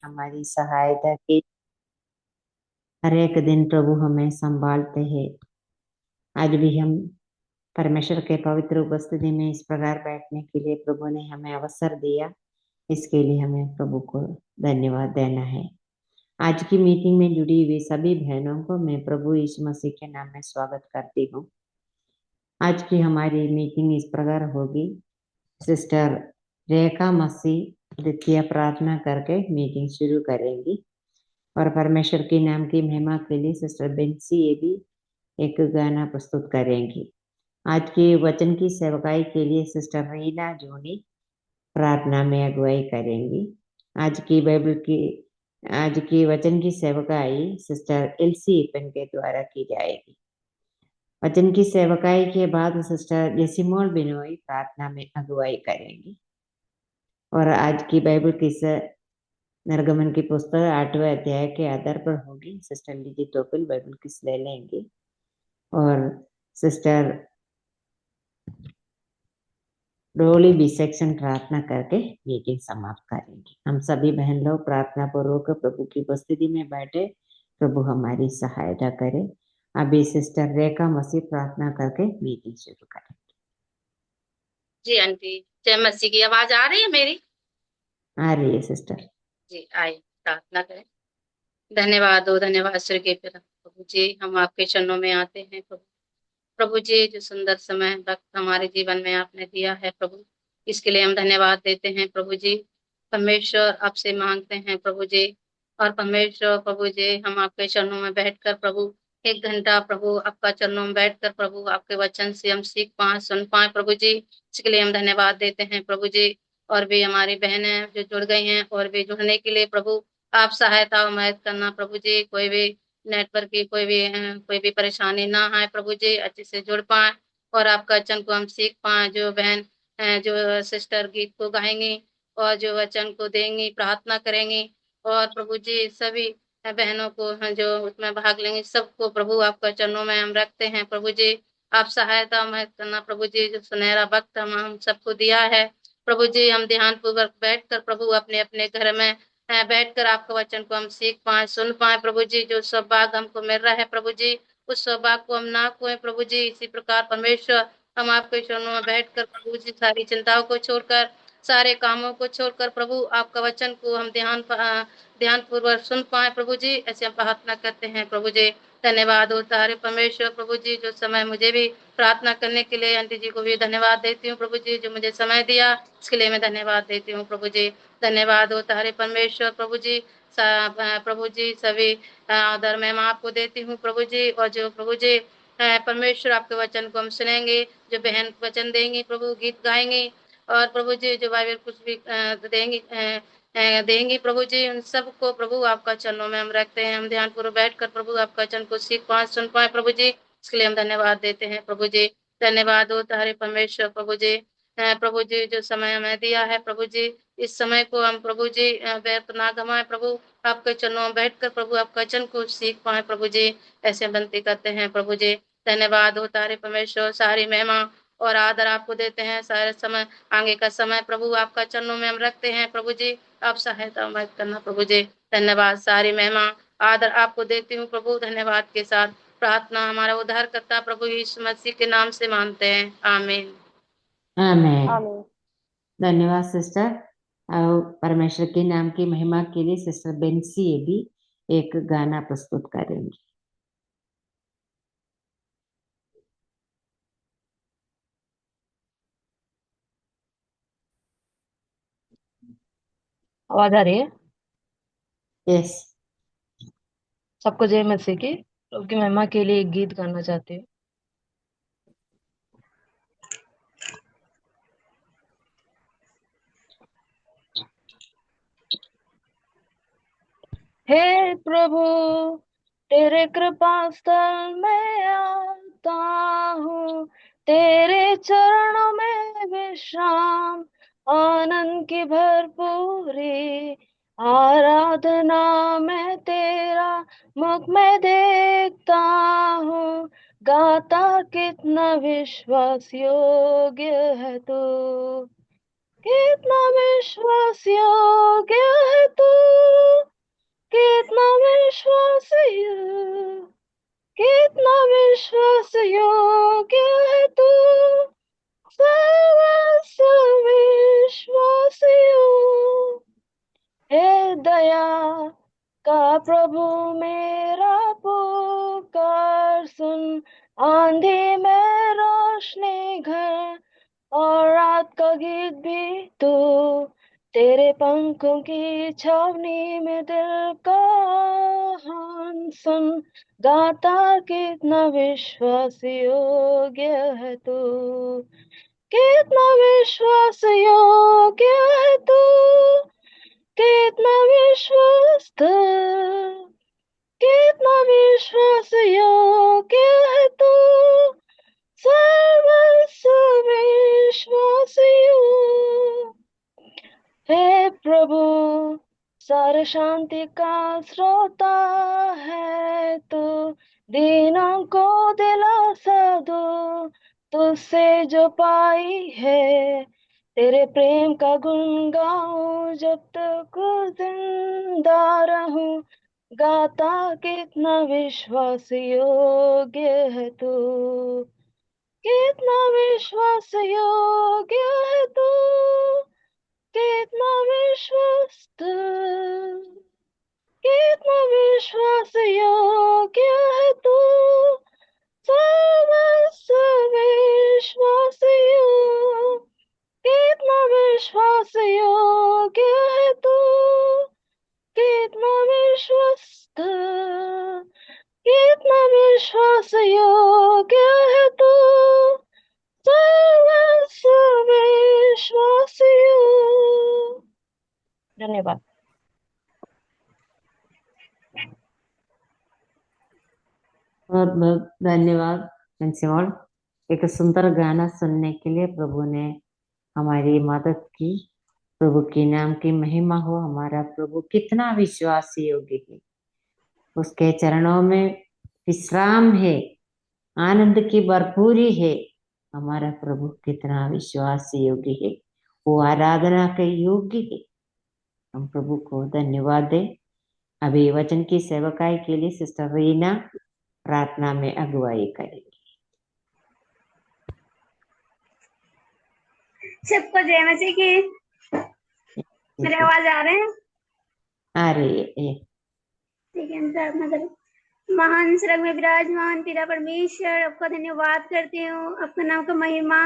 हमारी सहायता की। हर एक दिन प्रभु हमें संभालते हैं। आज भी हम परमेश्वर के पवित्र उपस्थिति में इस प्रकार बैठने के लिए प्रभु ने हमें अवसर दिया। इसके लिए हमें प्रभु को धन्यवाद देना है। आज की मीटिंग में जुड़ी हुई सभी बहनों को मैं प्रभु यीशु मसीह के नाम में स्वागत करती हूँ। आज की हमारी मीटिंग इस प्रकार होगी। सिस्टर रेखा मसीह द्वितीय प्रार्थना करके मीटिंग शुरू करेंगी और परमेश्वर के नाम की महिमा के लिए सिस्टर बेंसी ये भी एक गाना प्रस्तुत करेंगी। आज के वचन की सेवकाई के लिए सिस्टर रीना जोनी प्रार्थना में अगुवाई करेंगी। आज की वचन की सेवकाई सिस्टर एलसी इपन के द्वारा की जाएगी। वचन की सेवकाई के बाद सिस्टर जेसिमोल बिनोई प्रार्थना में अगुवाई करेंगी। और आज की बाइबल किस निर्गमन की पुस्तक 8वें अध्याय के आधार पर होगी। सिस्टर लीजी टोपल बाइबल किस ले लेंगे और सिस्टर डोली बी सेक्शन प्रार्थना करके मीटिंग समाप्त करेंगे। हम सभी बहन लोग प्रार्थना पूर्वक प्रभु की उपस्थिति में बैठे। प्रभु हमारी सहायता करे। अभी सिस्टर रेखा मसीह प्रार्थना करके मीटिंग शुरू करें। जी आंटी, जय मसीह की आवाज आ रही है मेरी? आ रही है सिस्टर जी, आए प्रार्थना करें। धन्यवाद हो, धन्यवाद श्री के पिता प्रभु जी, हम आपके चरणों में आते हैं प्रभु। प्रभु जी, जो सुंदर समय वक्त हमारे जीवन में आपने दिया है प्रभु, इसके लिए हम धन्यवाद देते हैं प्रभु जी। परमेश्वर आपसे मांगते हैं प्रभु जी, और परमेश्वर प्रभु जी, हम आपके चरणों में बैठकर प्रभु 1 घंटा प्रभु आपका चरणों में बैठकर प्रभु आपके वचन से हम सीख पाए, सुन पाए प्रभु जी। इसके लिए हम धन्यवाद देते हैं प्रभु जी। और भी हमारी बहनें जो जुड़ गई हैं और भी जुड़ने के लिए प्रभु आप सहायता और मदद करना प्रभु जी। कोई भी नेटवर्क की कोई भी परेशानी ना आए प्रभु जी, अच्छे से जुड़ पाए और आपका वचन को हम सीख पाए। जो बहन जो सिस्टर गीत को गाएंगी और जो वचन को देंगी, प्रार्थना करेंगी, और प्रभु जी सभी बहनों को जो उसमें भाग लेंगे सबको प्रभु आपका चरणों में हम रखते हैं प्रभु जी। आप सहायता मदद करना प्रभु जी। जो सुनहरा वक्त हम सबको दिया है प्रभु जी, हम ध्यान पूर्वक बैठकर प्रभु अपने अपने घर में बैठकर आपका वचन को हम सीख पाए, सुन पाए प्रभु जी। जो सौभाग्य हमको मिल रहा है प्रभु जी, उस सौभाग्य को हम ना खोए प्रभु जी। इसी प्रकार परमेश्वर हम आपके चरणों में बैठकर प्रभु जी सारी चिंताओं को छोड़कर, सारे कामों को छोड़कर प्रभु आपका वचन को हम ध्यान पूर्वक सुन पाए प्रभु जी। ऐसे हम प्रार्थना करते हैं प्रभु जी। धन्यवाद होता है परमेश्वर प्रभु जी। जो समय मुझे भी प्रार्थना करने के लिए आंटी जी को भी धन्यवाद देती हूँ प्रभु जी। जो मुझे समय दिया इसके लिए मैं धन्यवाद देती हूँ प्रभु जी। धन्यवाद होता है परमेश्वर प्रभु जी। प्रभु जी सभी आदर मैं आपको देती हूँ प्रभु जी। और जो प्रभु जी परमेश्वर आपके वचन को हम सुनेंगे, जो बहन वचन देंगी प्रभु, गीत गाएंगी, और प्रभु जी जो बाइबल कुछ भी देंगी प्रभु जी, उन सबको प्रभु आपका चरणों में हम रखते हैं। हम ध्यान पूर्वक बैठकर प्रभु आपका वचन को सीख पाए, सुन पाए प्रभु जी। इसके लिए हम धन्यवाद देते हैं प्रभु जी। धन्यवाद होता है परमेश्वर प्रभु जी। प्रभु जी जो समय हमें दिया है प्रभु जी, इस समय को हम प्रभु जी व्यर्थ ना गवाए प्रभु। आपके चरणों में बैठकर प्रभु आपका वचन को सीख पाए प्रभु जी, ऐसे विनती करते हैं प्रभु जी। धन्यवाद होता है परमेश्वर। सारी महिमा और आदर आपको देते हैं। सारे समय आगे का समय प्रभु आपका चरणों में हम रखते हैं प्रभु जी। आप सहायता मदद करना प्रभु जी। धन्यवाद, सारी महिमा आदर आपको देती हूँ प्रभु। धन्यवाद के साथ प्रार्थना हमारा उद्धार करता प्रभु यीशु मसीह के नाम से मानते हैं, आमीन। आमेन। आमीन। धन्यवाद सिस्टर। और परमेश्वर के नाम की महिमा के लिए सिस्टर बेंसी ये भी एक गाना प्रस्तुत करेंगी। आवाज आ रही है? यस। सबको जय मसीह की। प्रभु की महिमा के लिए एक गीत गाना चाहती हूँ। हे प्रभु, तेरे कृपा स्थल में आता हूँ, तेरे चरणों में विश्राम, आनंद की भरपूरी, आराधना में तेरा मुख में देखता हूँ, गाता कितना विश्वास योग्य है तू, कितना विश्वास योग्य है तू, योग्य है तू, सर्वस्व विश्वासियों। हे दया का प्रभु मेरा पुकार सुन, आंधी में रोशनी घर और रात का गीत भी तू, तेरे पंखों की छावनी में दिल का हान सुन, गाता कितना विश्वास योग्य है तू, कितना विश्वास योग्य है तू, कितना विश्वस्त, कितना विश्वास योग्य है तू, सर्वस्व विश्वासियों। हे प्रभु सारे शांति का स्रोता है तू, दीनों को दिलासा दो, तुझसे जो पाई है, तेरे प्रेम का गुण गाऊं जब तक जिंदा रहूं, गाता कितना विश्वास योग्य है तू, कितना विश्वास योग्य है तू, कितना विश्वस्त, कितना विश्वास योग्य है तू, सर्वस्व विश्वासियों। कितना विश्वास योग्य है तू, कितना विश्वस्त, कितना विश्वास योग्य है तू, सर्वस्व विश्वासियों। धन्यवाद। बहुत बहुत धन्यवाद कंसिमोल। एक सुंदर गाना सुनने के लिए प्रभु ने हमारी मदद की। प्रभु के नाम की महिमा हो। हमारा प्रभु कितना विश्वासी योग्य है, उसके चरणों में विश्राम है, आनंद की भरपूरी है। हमारा प्रभु कितना विश्वासी योग्य है, वो आराधना के योग्य है। हम प्रभु को धन्यवाद दें। अभी वचन की सेवकाई के लिए सिस्टर रीना प्रार्थना में अगुवाई करेगी। सबको जय मसीह की। मेरी आवाज आ रहे हैं? आ रही है। ठीक है, हम प्रार्थना करें। महान स्वर्ग में विराजमान पिता परमेश्वर, आपका धन्यवाद करती हूँ, आपका नाम का महिमा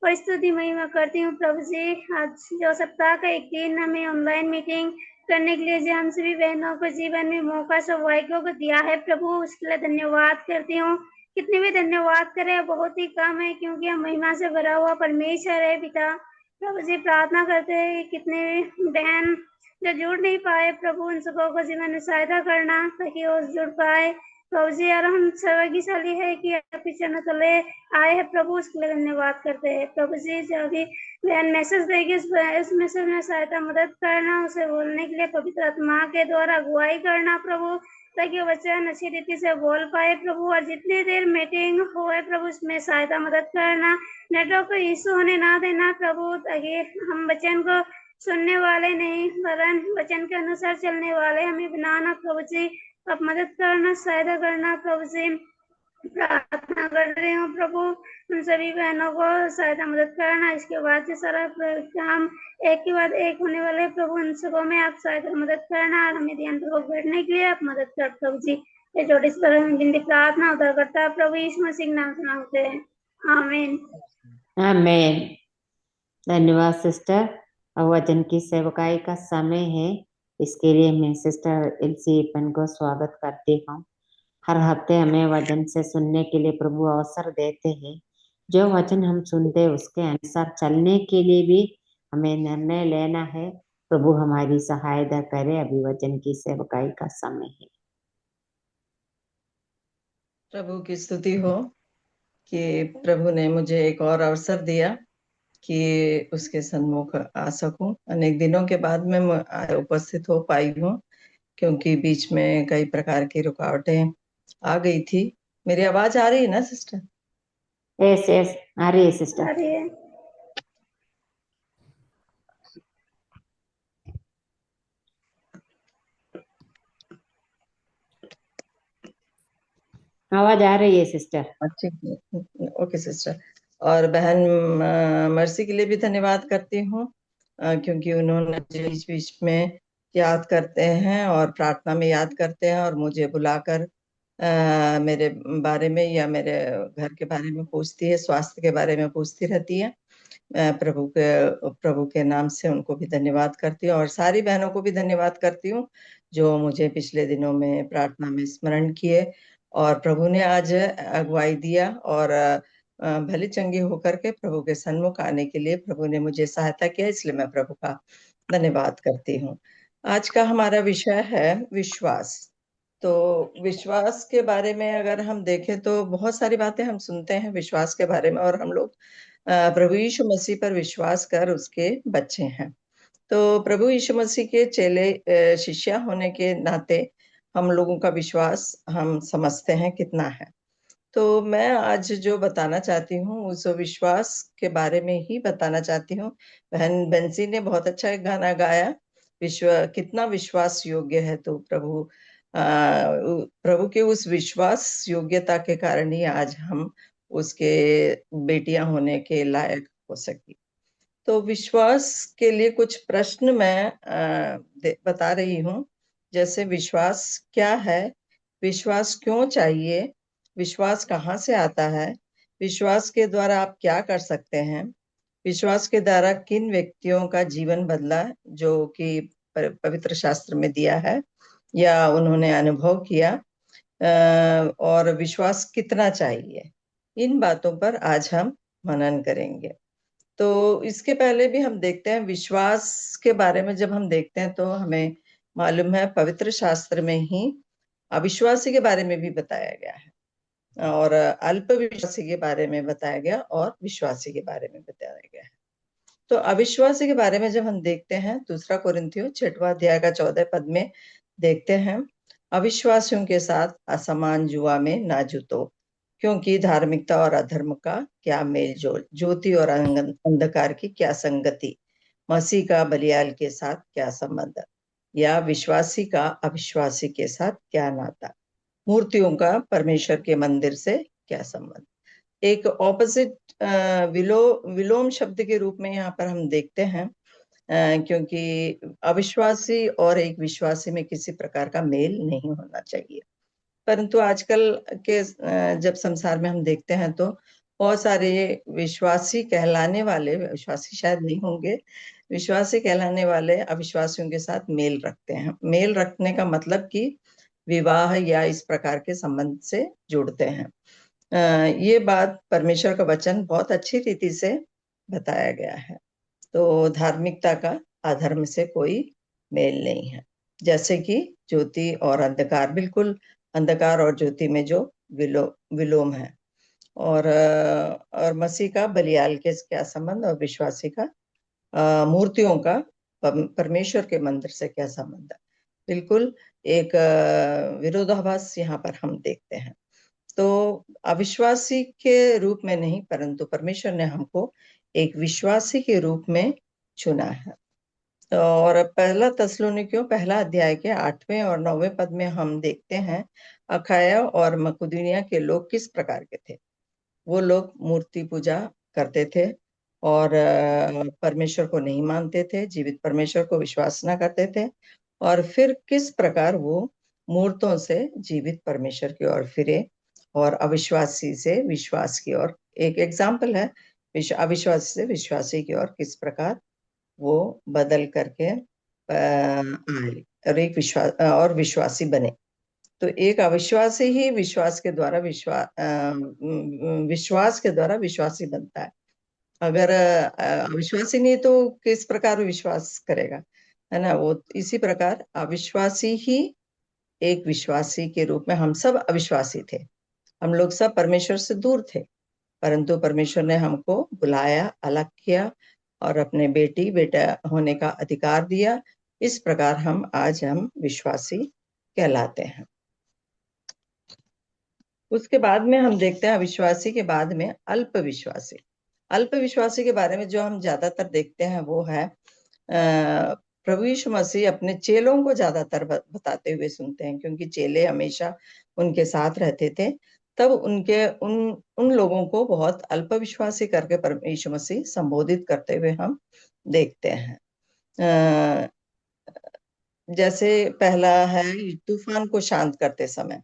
और स्तुति महिमा करती हूँ प्रभु जी। आज जो सप्ताह का एक दिन हमें ऑनलाइन मीटिंग करने के लिए जो हम सभी बहनों को जीवन में मौका सौभाग्यों को दिया है प्रभु, उसके लिए धन्यवाद करती हूँ। कितने भी धन्यवाद करें बहुत ही कम है, क्योंकि हम महिमा से भरा हुआ परमेश्वर है पिता। प्रभु जी प्रार्थना करते हैं कितने बहन जो जुड़ नहीं पाए प्रभु, उन सबको को जीवन में सहायता करना ताकि वो जुड़ पाए प्रभु जी। और हम सौभाग्यशाली है कि आपके चरणों तले आए हैं प्रभु, उसके लिए धन्यवाद करते हैं प्रभु जी। जो भी बहन मैसेज देगी उस मैसेज में सहायता मदद करना, उसे बोलने के लिए पवित्र आत्मा के द्वारा अगुवाई करना प्रभु, ताकि वचन अच्छी रीति से बोल पाए प्रभु। और जितनी देर मीटिंग होए प्रभु उसमें सहायता मदद करना, नेटवर्क को इशू होने ना देना प्रभु, ताकि हम वचन को सुनने वाले नहीं वरन वचन के अनुसार चलने वाले हमें बनाना प्रभु जी। आप मदद करना, सहायता करना प्रभु जी। प्रार्थना कर रही हूँ प्रभु, उन सभी बहनों को सहायता मदद करना। इसके बाद से सारा काम एक के बाद एक होने वाले प्रभु, उन सबों में आप सहायता मदद करना और हमें ध्यान पूर्वक बैठने के लिए आप मदद कर प्रभु जी। ये छोटी सी प्रार्थना उधर करता है प्रभु यीशु मसीह के नाम से मांगते हैं, आमीन। आमीन। धन्यवाद सिस्टर। अब वचन की सेवकाई का समय है, इसके लिए मैं सिस्टर एलसी पन को स्वागत करती हूँ। हर हफ्ते हमें वचन से सुनने के लिए प्रभु अवसर देते हैं। जो वचन हम सुनते हैं उसके अनुसार चलने के लिए भी हमें निर्णय लेना है। प्रभु हमारी सहायता करे। अभी वचन की सेवकाई का समय है। प्रभु की स्तुति हो कि प्रभु ने मुझे एक और अवसर दिया कि उसके सन्मुख आ सकूं। अनेक दिनों के बाद मैं उपस्थित हो पाई हूँ, क्योंकि बीच में कई प्रकार की रुकावटें आ गई थी। मेरी आवाज आ रही है ना सिस्टर? यस आ रही है सिस्टर। आ रही है। आवाज आ रही है सिस्टर। अच्छी, ओके सिस्टर। और बहन मर्सी के लिए भी धन्यवाद करती हूँ, क्योंकि उन्होंने मुझे बीच बीच में याद करते हैं और प्रार्थना में याद करते हैं और मुझे बुलाकर मेरे बारे में या मेरे घर के बारे में पूछती है, स्वास्थ्य के बारे में पूछती रहती है। प्रभु के नाम से उनको भी धन्यवाद करती हूँ और सारी बहनों को भी धन्यवाद करती हूँ जो मुझे पिछले दिनों में प्रार्थना में स्मरण किए और प्रभु ने आज अगुवाई दिया और भली चंगी होकर के प्रभु के सन्मुख आने के लिए प्रभु ने मुझे सहायता किया, इसलिए मैं प्रभु का धन्यवाद करती हूँ। आज का हमारा विषय है विश्वास। तो विश्वास के बारे में अगर हम देखें तो बहुत सारी बातें हम सुनते हैं विश्वास के बारे में और हम लोग प्रभु यीशु मसीह पर विश्वास कर उसके बच्चे हैं। तो प्रभु यीशु मसीह के चेले शिष्या होने के नाते हम लोगों का विश्वास हम समझते हैं कितना है। तो मैं आज जो बताना चाहती हूँ उस विश्वास के बारे में ही बताना चाहती हूँ। बहन बेंसी ने बहुत अच्छा एक गाना गाया, कितना विश्वास योग्य है तो प्रभु के उस विश्वास योग्यता के कारण ही आज हम उसके बेटियां होने के लायक हो सकी। तो विश्वास के लिए कुछ प्रश्न मैं बता रही हूँ, जैसे विश्वास क्या है, विश्वास क्यों चाहिए, विश्वास कहाँ से आता है, विश्वास के द्वारा आप क्या कर सकते हैं, विश्वास के द्वारा किन व्यक्तियों का जीवन बदला जो कि पवित्र शास्त्र में दिया है या उन्होंने अनुभव किया, और विश्वास कितना चाहिए, इन बातों पर आज हम मनन करेंगे। तो इसके पहले भी हम देखते हैं विश्वास के बारे में, जब हम देखते हैं तो हमें मालूम है पवित्र शास्त्र में ही अविश्वासी के बारे में भी बताया गया है और अल्प विश्वासी के बारे में बताया गया और विश्वासी के बारे में बताया गया है। तो अविश्वासी के बारे में जब हम देखते हैं 2 कोरिन्थियों 6वां अध्याय का 14 पद में देखते हैं, अविश्वासियों के साथ असमान जुआ में ना जुतो, क्योंकि धार्मिकता और अधर्म का क्या मेल जोल, ज्योति और अंधकार की क्या संगति, मसीह का बलियाल के साथ क्या संबंध, या विश्वासी का अविश्वासी के साथ क्या नाता, मूर्तियों का परमेश्वर के मंदिर से क्या संबंध। एक ऑपोजिट विलोम शब्द के रूप में यहाँ पर हम देखते हैं, क्योंकि अविश्वासी और एक विश्वासी में किसी प्रकार का मेल नहीं होना चाहिए। परंतु आजकल के जब संसार में हम देखते हैं तो बहुत सारे विश्वासी कहलाने वाले, विश्वासी शायद नहीं होंगे, विश्वासी कहलाने वाले अविश्वासियों के साथ मेल रखते हैं। मेल रखने का मतलब कि विवाह या इस प्रकार के संबंध से जुड़ते हैं। ये बात परमेश्वर का वचन बहुत अच्छी रीति से बताया गया है। तो धार्मिकता का अधर्म से कोई मेल नहीं है, जैसे कि ज्योति और अंधकार, बिल्कुल अंधकार और ज्योति में जो विलोम है, और मसीह का बलियाल के क्या संबंध और विश्वासी का मूर्तियों का परमेश्वर के मंदिर से क्या संबंध है। बिल्कुल एक विरोधाभास यहाँ पर हम देखते हैं। तो अविश्वासी के रूप में नहीं, परंतु परमेश्वर ने हमको एक विश्वासी के रूप में चुना है। और पहला तस्सलुनीकियों 1 अध्याय के 8वें और 9वें पद में हम देखते हैं अखाया और मकुदुनिया के लोग किस प्रकार के थे। वो लोग मूर्ति पूजा करते थे और परमेश्वर को नहीं मानते थे, जीवित परमेश्वर को विश्वास ना करते थे, और फिर किस प्रकार वो मूर्तों से जीवित परमेश्वर की ओर फिरे और अविश्वासी से विश्वास की ओर। एक एग्जाम्पल है अविश्वासी से विश्वासी की ओर किस प्रकार वो बदल करके आए और एक विश्वासी बने। तो एक अविश्वासी ही विश्वास के द्वारा विश्वास के द्वारा विश्वासी बनता है। अगर अविश्वासी नहीं तो किस प्रकार विश्वास करेगा, है ना। वो इसी प्रकार अविश्वासी ही एक विश्वासी के रूप में, हम सब अविश्वासी थे, हम लोग सब परमेश्वर से दूर थे, परंतु परमेश्वर ने हमको बुलाया, अलग किया और अपने बेटा होने का अधिकार दिया। इस प्रकार हम विश्वासी कहलाते हैं। उसके बाद में हम देखते हैं अविश्वासी के बाद में अल्प विश्वासी। अल्प विश्वासी के बारे में जो हम ज्यादातर देखते हैं वो है प्रभु यीशु मसीह अपने चेलों को ज्यादातर बताते हुए सुनते हैं, क्योंकि चेले हमेशा उनके साथ रहते थे। तब उनके उन उन लोगों को बहुत अल्पविश्वासी करके यीशु मसीह संबोधित करते हुए हम देखते हैं। जैसे पहला है तूफान को शांत करते समय।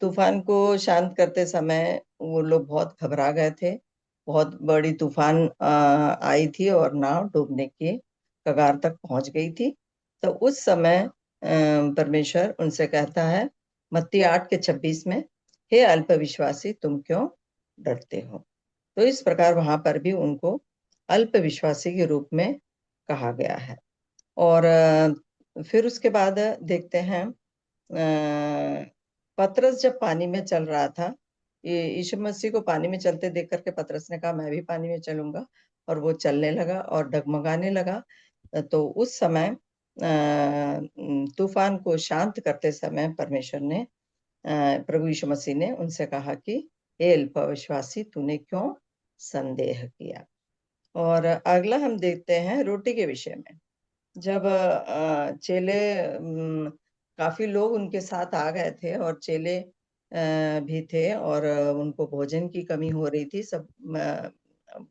तूफान को शांत करते समय वो लोग बहुत घबरा गए थे। बहुत बड़ी तूफान आई थी और नाव डूबने के कगार तक पहुंच गई थी। तो उस समय परमेश्वर उनसे कहता है मत्ती 8:26 में, हे अल्पविश्वासी तुम क्यों डरते हो। तो इस प्रकार वहां पर भी उनको अल्पविश्वासी के रूप में कहा गया है। और फिर उसके बाद देखते हैं पतरस जब पानी में चल रहा था, यीशु मसीह को पानी में चलते देख करके पतरस ने कहा मैं भी पानी में चलूंगा, और वो चलने लगा और डगमगाने लगा। तो उस समय तूफान को शांत करते समय परमेश्वर ने प्रभु यीशु मसीह ने उनसे कहा कि हे अल्पविश्वासी तूने क्यों संदेह किया। और अगला हम देखते हैं रोटी के विषय में। जब चेले काफी लोग उनके साथ आ गए थे और चेले भी थे और उनको भोजन की कमी हो रही थी, सब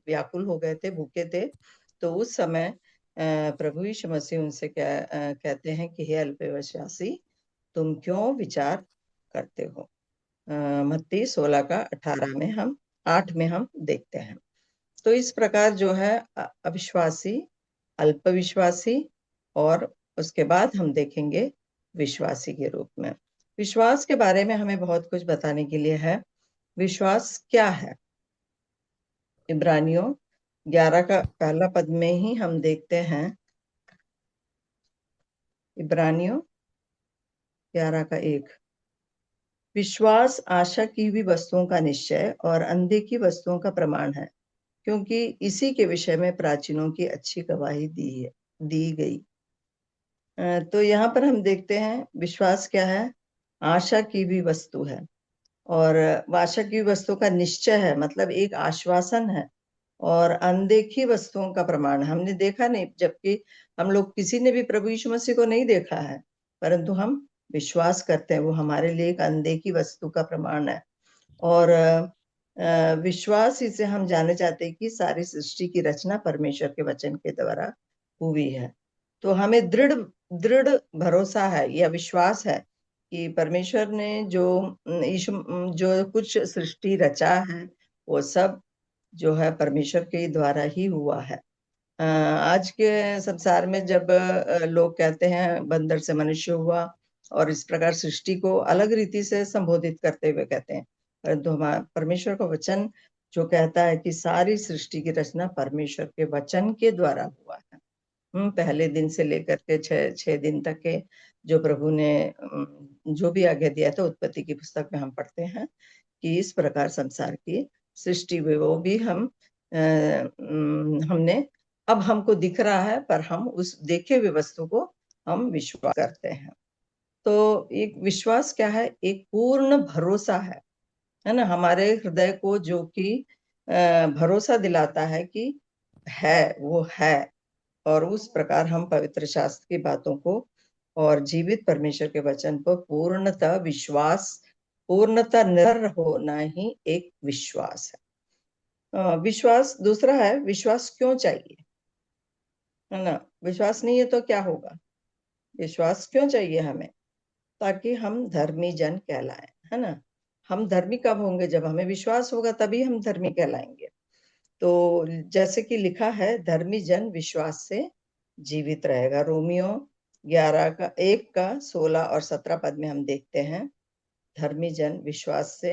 व्याकुल हो गए थे, भूखे थे। तो उस समय प्रभु यीशु मसीह उनसे कहते हैं कि हे अल्पविश्वासी तुम क्यों विचार करते हो। मत्ती 16:18 में हम 8 में हम देखते हैं। तो इस प्रकार जो है अविश्वासी, अल्पविश्वासी और उसके बाद हम देखेंगे विश्वासी के रूप में। विश्वास के बारे में हमें बहुत कुछ बताने के लिए है। विश्वास क्या है? इब्रानियों 11 का पहला पद में ही हम देखते हैं। इब्रानियों 11:1, विश्वास आशा की हुई वस्तुओं का निश्चय और अनदेखी वस्तुओं का प्रमाण है, क्योंकि इसी के विषय में प्राचीनों की अच्छी गवाही दी गई। तो यहाँ पर हम देखते हैं विश्वास क्या है? आशा की भी वस्तु है, और आशा की वस्तु का निश्चय है, मतलब एक आश्वासन है, और अनदेखी वस्तुओं का प्रमाण। हमने देखा नहीं, जबकि हम लोग किसी ने भी प्रभु यीशु मसीह को नहीं देखा है, परंतु हम विश्वास करते हैं वो हमारे लिए एक अनदेखी वस्तु का प्रमाण है। और विश्वास ही से हम जाने चाहते हैं कि सारी सृष्टि की रचना परमेश्वर के वचन के द्वारा हुई है। तो हमें दृढ़ दृढ़ भरोसा है या विश्वास है कि परमेश्वर ने जो कुछ सृष्टि रचा है वो सब जो है परमेश्वर के द्वारा ही हुआ है। आज के संसार में जब लोग कहते हैं बंदर से मनुष्य हुआ और इस प्रकार सृष्टि को अलग रीति से संबोधित करते हुए कहते हैं, परंतु हमारा परमेश्वर का वचन जो कहता है कि सारी सृष्टि की रचना परमेश्वर के वचन के द्वारा हुआ है। पहले दिन से लेकर के 6 दिन तक के जो प्रभु ने जो भी आज्ञा दिया था, उत्पत्ति की पुस्तक में हम पढ़ते हैं कि इस प्रकार संसार की सृष्टि हुई। वो भी हमने अब हमको दिख रहा है, पर हम उस देखे हुए वस्तु को हम विश्वास करते हैं। तो एक विश्वास क्या है? एक पूर्ण भरोसा है ना, हमारे हृदय को, जो कि भरोसा दिलाता है कि है वो है। और उस प्रकार हम पवित्र शास्त्र की बातों को और जीवित परमेश्वर के वचन पर पूर्णतः निर्भर होना ही एक विश्वास है। विश्वास दूसरा है, विश्वास क्यों चाहिए, है ना? विश्वास नहीं है तो क्या होगा? विश्वास क्यों चाहिए हमें? ताकि हम धर्मी जन कहलाएं, है ना? हम धर्मी कब होंगे? जब हमें विश्वास होगा, तभी हम धर्मी कहलाएंगे। तो जैसे कि लिखा है, धर्मी जन विश्वास से जीवित रहेगा। रोमियो 11:1-16 और 17 पद में हम देखते हैं, धर्मी जन विश्वास से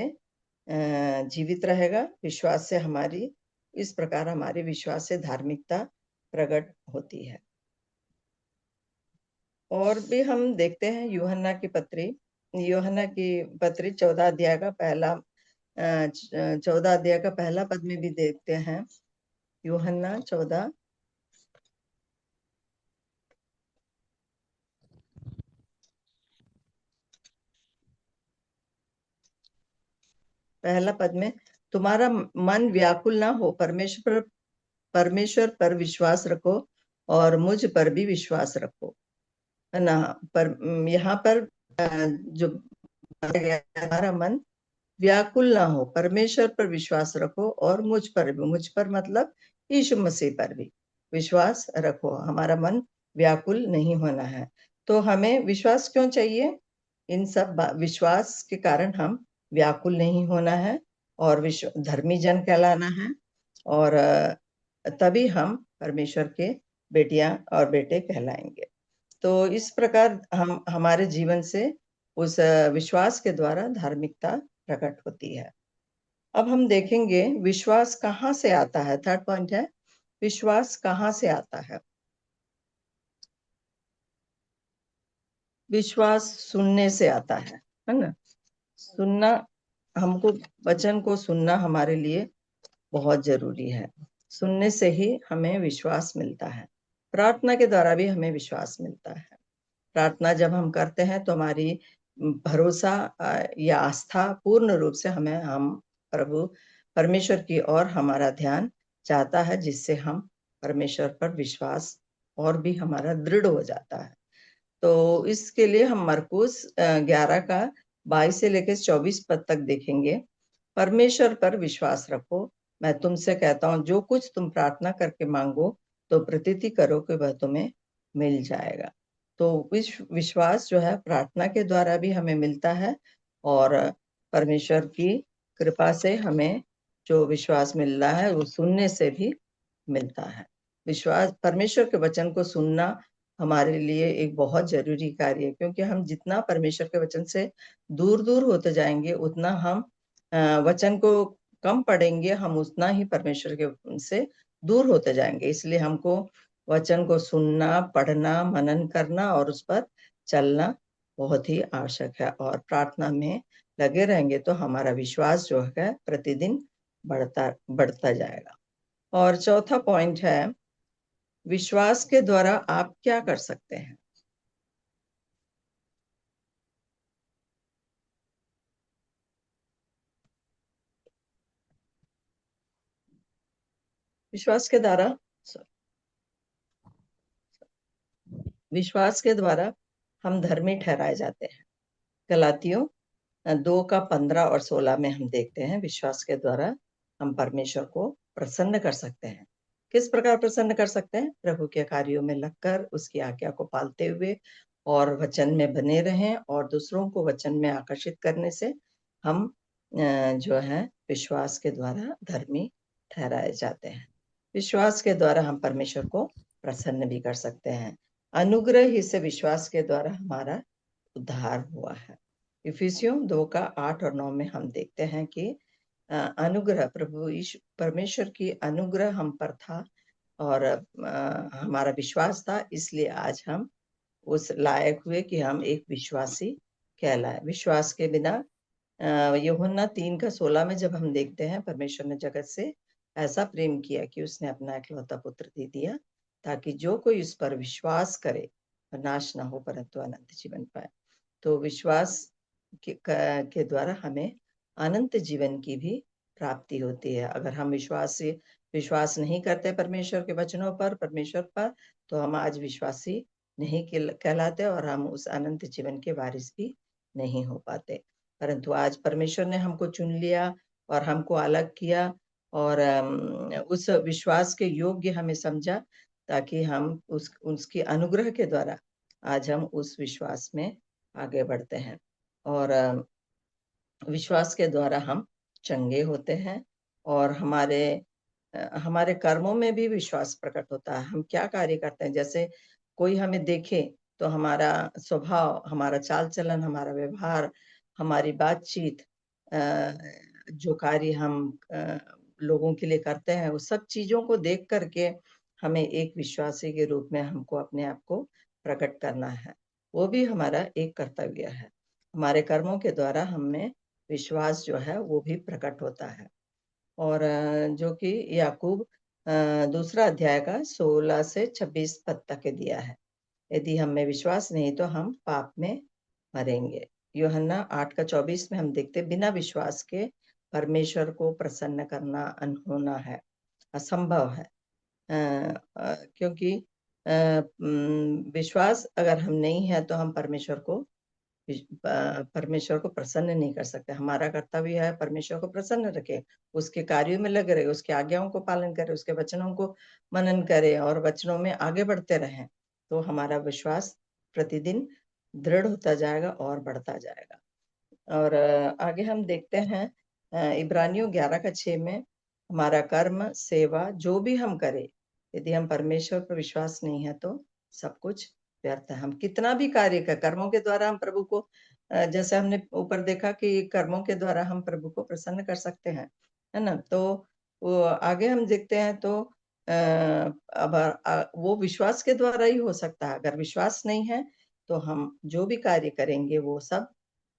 जीवित रहेगा। विश्वास से इस प्रकार हमारी विश्वास से धार्मिकता प्रकट होती है। और भी हम देखते हैं यूहन्ना की पत्री 14 अध्याय का पहला पद में भी देखते हैं। यूहन्ना 14 पहला पद में, तुम्हारा मन व्याकुल ना हो, परमेश्वर पर विश्वास रखो और मुझ पर भी विश्वास रखो, है ना? पर यहाँ पर जो हमारा मन व्याकुल ना हो, परमेश्वर पर विश्वास रखो और मुझ पर भी, मुझ पर मतलब यीशु मसीह पर भी विश्वास रखो। हमारा मन व्याकुल नहीं होना है। तो हमें विश्वास क्यों चाहिए? इन सब विश्वास के कारण हम व्याकुल नहीं होना है और धर्मी जन कहलाना है, और तभी हम परमेश्वर के बेटियां और बेटे कहलाएंगे। तो इस प्रकार हम हमारे जीवन से उस विश्वास के द्वारा धार्मिकता प्रकट होती है। अब हम देखेंगे विश्वास कहाँ से आता है। थर्ड पॉइंट है, विश्वास कहाँ से आता है। विश्वास सुनने से आता है ना। सुनना, हमको वचन को सुनना हमारे लिए बहुत जरूरी है। सुनने से ही हमें विश्वास मिलता है। प्रार्थना के द्वारा भी हमें विश्वास मिलता है। प्रार्थना जब हम करते हैं तो हमारी भरोसा या आस्था पूर्ण रूप से हम प्रभु परमेश्वर की ओर हमारा ध्यान जाता है, जिससे हम परमेश्वर पर विश्वास और भी हमारा दृढ़ हो जाता है। तो इसके लिए हम मरकुस 11 का 22 से लेकर 24 पद तक देखेंगे। परमेश्वर पर विश्वास रखो, मैं तुमसे कहता हूँ जो कुछ तुम प्रार्थना करके मांगो तो प्रतीति करो कि वह तुम्हें मिल जाएगा। तो विश्वास जो है प्रार्थना के द्वारा भी हमें मिलता है, और परमेश्वर की कृपा से हमें जो विश्वास मिल रहा है वो सुनने से भी मिलता है। विश्वास, परमेश्वर के वचन को सुनना हमारे लिए एक बहुत जरूरी कार्य है, क्योंकि हम जितना परमेश्वर के वचन से दूर दूर होते जाएंगे उतना हम वचन को कम पढ़ेंगे, हम उतना ही परमेश्वर के से दूर होते जाएंगे। इसलिए हमको वचन को सुनना, पढ़ना, मनन करना और उस पर चलना बहुत ही आवश्यक है। और प्रार्थना में लगे रहेंगे तो हमारा विश्वास जो है प्रतिदिन बढ़ता जाएगा। और चौथा पॉइंट है, विश्वास के द्वारा आप क्या कर सकते हैं। विश्वास के द्वारा विश्वास के द्वारा हम धर्मी ठहराए जाते हैं। गलातियों 2 का 15 और 16 में हम देखते हैं विश्वास के द्वारा हम परमेश्वर को प्रसन्न कर सकते हैं। किस प्रकार प्रसन्न कर सकते हैं? प्रभु के कार्यों में लगकर उसकी आज्ञा को पालते हुए और वचन में बने रहें, और दूसरों को वचन में आकर्षित करने से हम जो है विश्वास के द्वारा धर्मी ठहराए जाते हैं। विश्वास के द्वारा हम परमेश्वर को प्रसन्न भी कर सकते हैं। अनुग्रह ही से विश्वास के द्वारा हमारा उद्धार हुआ है। इफिसियों 2 का 8 और 9 में हम देखते हैं कि अनुग्रह, प्रभु परमेश्वर की अनुग्रह हम पर था और हमारा विश्वास था, इसलिए आज हम उस लायक हुए कि हम एक विश्वासी कहलाए। विश्वास के बिना यूहन्ना 3 का 16 में जब हम देखते हैं, परमेश्वर ने जगत से ऐसा प्रेम किया कि उसने अपना इकलौता पुत्र दे दिया, ताकि जो कोई उस पर विश्वास करे वह नाश ना हो परंतु अनंत जीवन पाए। तो विश्वास के द्वारा हमें अनंत जीवन की भी प्राप्ति होती है। अगर हम विश्वास नहीं करते परमेश्वर के वचनों पर, परमेश्वर पर, तो हम आज विश्वासी नहीं कहलाते और हम उस अनंत जीवन के वारिस भी नहीं हो पाते। परंतु आज परमेश्वर ने हमको चुन लिया और हमको अलग किया और उस विश्वास के योग्य हमें समझा, ताकि हम उसकी अनुग्रह के द्वारा आज हम उस विश्वास में आगे बढ़ते हैं। और विश्वास के द्वारा हम चंगे होते हैं और हमारे कर्मों में भी विश्वास प्रकट होता है। हम क्या कार्य करते हैं, जैसे कोई हमें देखे तो हमारा स्वभाव, हमारा चाल चलन, हमारा व्यवहार, हमारी बातचीत, जो कार्य हम लोगों के लिए करते हैं, उस सब चीजों को देख करके हमें एक विश्वासी के रूप में हमको अपने आप को प्रकट करना है। वो भी हमारा एक कर्तव्य है। हमारे कर्मों के द्वारा हमें विश्वास जो है वो भी प्रकट होता है। और जो कि याकूब 2 अध्याय का 16 से 26 पद तक दिया है। यदि हमें विश्वास नहीं तो हम पाप में मरेंगे। यूहन्ना 8 का 24 में हम देखते, बिना विश्वास के परमेश्वर को प्रसन्न करना अनहोना है, असंभव है। क्योंकि विश्वास अगर हम नहीं है तो हम परमेश्वर को परमेश्वर को प्रसन्न नहीं कर सकते। हमारा कर्तव्य है परमेश्वर को प्रसन्न रखे, उसके कार्यों में लगे रहे, उसके आज्ञाओं को पालन करे, उसके वचनों को मनन करे और वचनों में आगे बढ़ते रहें, तो हमारा विश्वास प्रतिदिन दृढ़ होता जाएगा और बढ़ता जाएगा। और आगे हम देखते हैं इब्रानियों 11:6 में, हमारा कर्म सेवा जो भी हम करें, यदि हम परमेश्वर पर विश्वास नहीं है तो सब कुछ व्यर्थ है। हम कितना भी कार्य कर, कर्मों के द्वारा हम प्रभु को जैसे हमने ऊपर देखा कि कर्मों के द्वारा हम प्रभु को प्रसन्न कर सकते हैं, है ना। तो वो आगे हम देखते हैं तो अब वो विश्वास के द्वारा ही हो सकता है। अगर विश्वास नहीं है तो हम जो भी कार्य करेंगे वो सब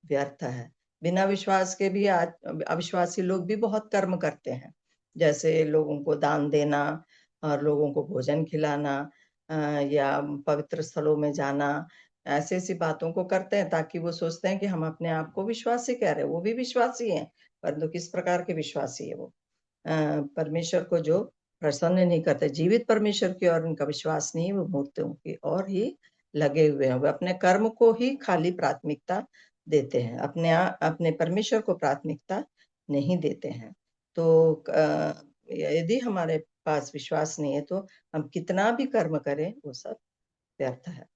व्यर्थ है। बिना विश्वास के भी आज अविश्वासी लोग भी बहुत कर्म करते हैं, जैसे लोगों को दान देना और लोगों को भोजन खिलाना या पवित्र स्थलों में जाना, ऐसी ऐसी बातों को करते हैं ताकि वो सोचते हैं कि हम अपने आप को विश्वासी कह रहे हैं। वो भी विश्वासी हैं, परंतु किस प्रकार के विश्वासी है वो? परमेश्वर को जो प्रसन्न नहीं करते, जीवित परमेश्वर की ओर उनका विश्वास नहीं है, वो मूर्तियों की ओर ही लगे हुए हैं। वो अपने कर्म को ही खाली प्राथमिकता देते हैं, अपने परमेश्वर को प्राथमिकता नहीं देते हैं। तो यदि हमारे पास विश्वास नहीं है तो हम कितना भी कर्म करें वो सब व्यर्थ है।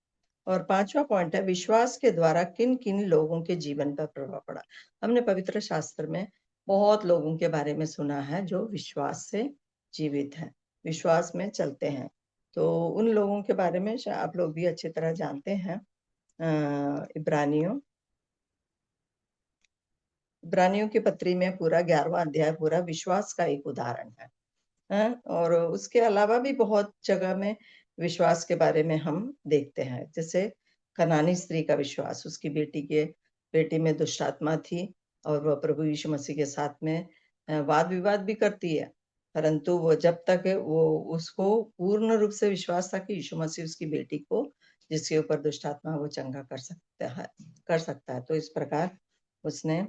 और 5वां पॉइंट है, विश्वास के द्वारा किन किन लोगों के जीवन पर प्रभाव पड़ा। हमने पवित्र शास्त्र में बहुत लोगों के बारे में सुना है जो विश्वास से जीवित हैं, विश्वास में चलते हैं। तो उन लोगों के बारे में आप लोग भी अच्छी तरह जानते हैं। इब्रानियों की पत्री में पूरा 11वां अध्याय पूरा विश्वास का एक उदाहरण है। और उसके अलावा भी बहुत जगह में विश्वास के बारे में हम देखते हैं, जैसे कनानी स्त्री का विश्वास, उसकी बेटी में दुष्ट आत्मा थी और वह प्रभु यीशु मसीह के साथ में वाद विवाद भी करती है, परंतु वो जब तक वो उसको पूर्ण रूप से विश्वास था कि यीशु मसीह उसकी बेटी को जिसके ऊपर दुष्ट आत्मा वो चंगा कर सकता है, तो इस प्रकार उसने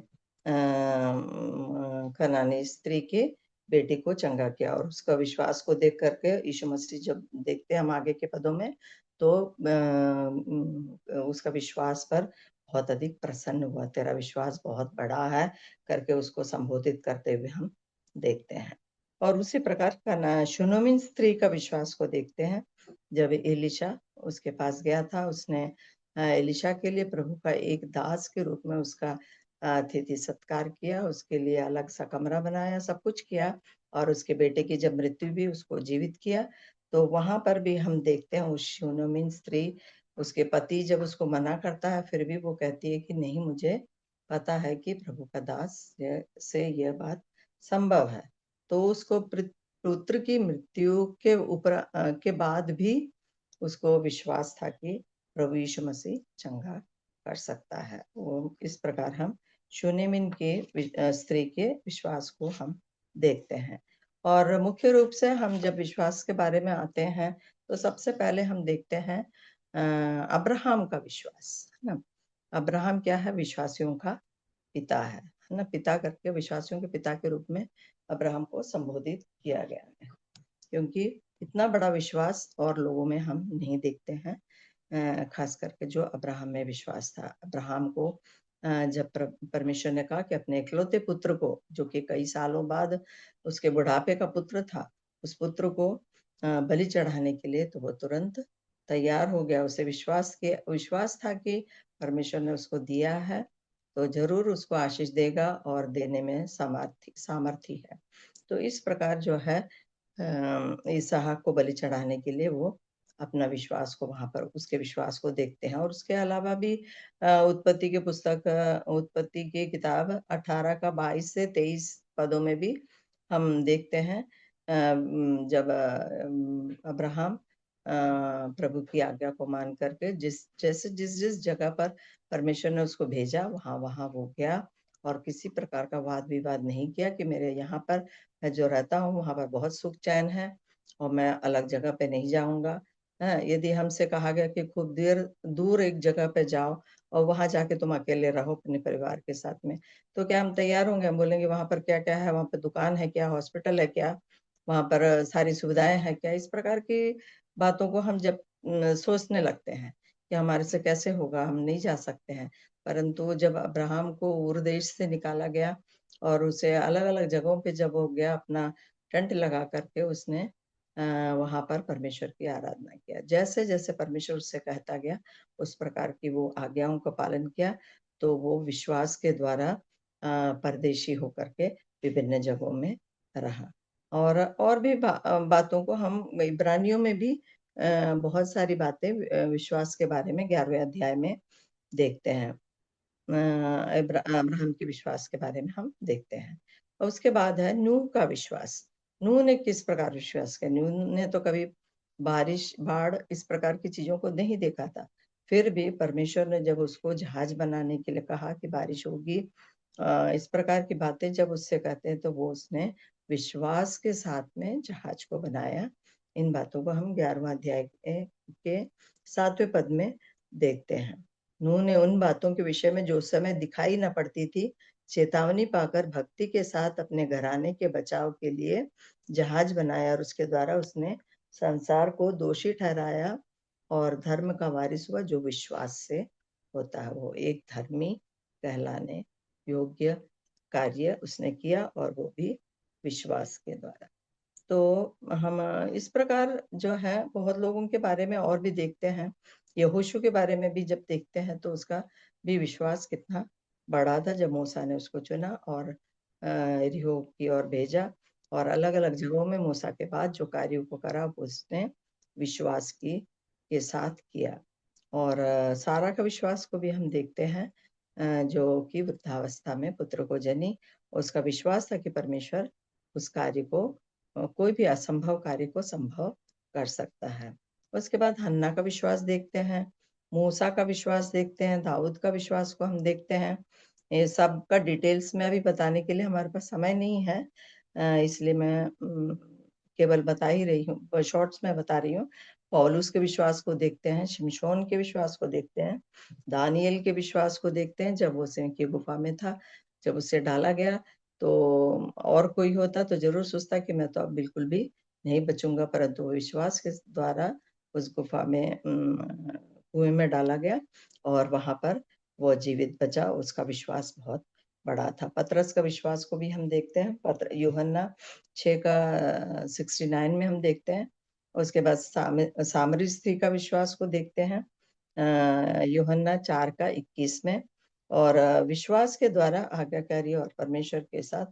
कनानी स्त्री के बेटी को चंगा किया। और उसका विश्वास को देख करके यीशु मसीह जब देखते हैं हम आगे के पदों में, तो उसका विश्वास पर बहुत अधिक प्रसन्न हुआ, तेरा विश्वास बहुत बड़ा है करके उसको संबोधित करते हुए हम देखते हैं। और उसी प्रकार शूनेमिन स्त्री का विश्वास को देखते हैं, जब एलिशा उसके पास गया था, उसने एलिशा के लिए प्रभु का एक दास के रूप में उसका अतिथि सत्कार किया, उसके लिए अलग सा कमरा बनाया, सब कुछ किया, और उसके बेटे की जब मृत्यु भी उसको जीवित किया। तो वहां पर भी हम देखते हैं उस शूनेमिन स्त्री, उसके पति जब उसको मना करता है फिर भी वो कहती है कि नहीं, मुझे पता है कि प्रभु का दास से यह बात संभव है। तो उसको पुत्र की मृत्यु के ऊपर के बाद भी उसको विश्वास था कि प्रभु यीशु मसीह चंगा कर सकता है। वो इस प्रकार हम शूनेमिन के स्त्री के विश्वास को हम देखते हैं। और मुख्य रूप से हम जब विश्वास के बारे में आते हैं तो सबसे पहले हम देखते हैं अब्राहम का विश्वास, है ना। अब्राहम क्या है? विश्वासियों का पिता है ना। पिता करके, विश्वासियों के पिता के रूप में अब्राहम को संबोधित किया गया है, क्योंकि इतना बड़ा विश्वास और लोगों में हम नहीं देखते हैं, खास करके जो अब्राहम में विश्वास था। अब्राहम को जब परमेश्वर ने कहा कि अपने इकलौते पुत्र को, जो कि कई सालों बाद उसके बुढ़ापे का पुत्र था, उस पुत्र को बलि चढ़ाने के लिए, तो वो तुरंत तैयार हो गया। उसे विश्वास था कि परमेश्वर ने उसको दिया है तो जरूर उसको आशीष देगा और देने में सामर्थी है। तो इस प्रकार जो है इसहाक को बलि चढ़ाने के लिए वो अपना विश्वास को वहां पर, उसके विश्वास को देखते हैं। और उसके अलावा भी उत्पत्ति की किताब 18 का 22 से 23 पदों में भी हम देखते हैं जब अब्राहम प्रभु की आज्ञा को मान करके जिस जगह पर परमेश्वर ने उसको भेजा वहां वो गया, और किसी प्रकार का वाद विवाद नहीं किया कि मेरे यहाँ पर मैं जो रहता हूँ वहां पर बहुत सुख चैन है और मैं अलग जगह पे नहीं जाऊंगा। यदि हमसे कहा गया कि खूब देर दूर एक जगह पे जाओ और वहां जाके तुम अकेले रहो अपने परिवार के साथ में, तो क्या हम तैयार होंगे? हम बोलेंगे वहां पर क्या क्या है, वहां पर दुकान है क्या, हॉस्पिटल है क्या, वहां पर सारी सुविधाएं हैं क्या? इस प्रकार की बातों को हम जब सोचने लगते हैं कि हमारे से कैसे होगा, हम नहीं जा सकते हैं। परंतु जब अब्राहम को उर देश से निकाला गया और उसे अलग अलग जगहों पे जब हो गया, अपना टेंट लगा करके उसने वहां पर परमेश्वर की आराधना किया। जैसे जैसे परमेश्वर उससे कहता गया उस प्रकार की वो आज्ञाओं का पालन किया, तो वो विश्वास के द्वारा परदेशी होकर के विभिन्न जगहों में रहा। और भी बातों को हम इब्रानियों में भी बहुत सारी बातें विश्वास के बारे में 11वें अध्याय में देखते हैं। अब्राहम के विश्वास के बारे में हम देखते हैं। और उसके बाद है नूह का विश्वास। नूह ने किस प्रकार विश्वास किया? नूह ने तो कभी बारिश, बाढ़ इस प्रकार की चीजों को नहीं देखा था, फिर भी परमेश्वर ने जब उसको जहाज बनाने के लिए कहा कि बारिश होगी, इस प्रकार की बातें जब उससे कहते हैं, तो वो उसने विश्वास के साथ में जहाज को बनाया। इन बातों को हम 11वां अध्याय के 7वें पद में देखते हैं। नूह ने उन बातों के विषय में जो उस समय दिखाई न पड़ती थी, चेतावनी पाकर भक्ति के साथ अपने घराने के बचाव के लिए जहाज बनाया, और उसके द्वारा उसने संसार को दोषी ठहराया और धर्म का वारिस हुआ जो विश्वास से होता है। वो एक धर्मी कहलाने योग्य कार्य उसने किया, और वो भी विश्वास के द्वारा। तो हम इस प्रकार जो है बहुत लोगों के बारे में और भी देखते हैं। यहोशू के बारे में भी जब देखते हैं तो उसका भी विश्वास कितना बड़ा था, जब मूसा ने उसको चुना और यरीहो की ओर भेजा, और अलग अलग जगहों में मूसा के बाद जो कार्यों को करा वो उसने विश्वास के साथ किया। और सारा का विश्वास को भी हम देखते हैं, जो कि वृद्धावस्था में पुत्र को जनी। उसका विश्वास था कि परमेश्वर उस कार्य को, कोई भी असंभव कार्य को संभव कर सकता है। उसके बाद हन्ना का विश्वास देखते हैं, मूसा का विश्वास देखते हैं, दाऊद का विश्वास को हम देखते हैं। ये सब का डिटेल्स में अभी बताने के लिए हमारे पास समय नहीं है, इसलिए मैं केवल बता ही रही हूँ, शॉर्ट्स में बता रही हूँ। पौलुस के विश्वास को देखते हैं, शिमशोन के विश्वास को देखते हैं, दानियल के विश्वास को देखते हैं। जब वो सिंह की गुफा में था, जब उसे डाला गया, तो और कोई होता तो जरूर सोचता कि मैं तो अब बिल्कुल भी नहीं बचूंगा, परंतु वो विश्वास के द्वारा उस गुफा में, कुएं में डाला गया और वहां पर वो जीवित बचा। उसका विश्वास बहुत बड़ा था। पतरस का विश्वास को भी हम देखते हैं, यूहन्ना 6 का 69 में हम देखते हैं। उसके बाद सामरी स्त्री का विश्वास को देखते हैं, यूहन्ना 4 का 21 में। और विश्वास के द्वारा आज्ञाकारी और परमेश्वर के साथ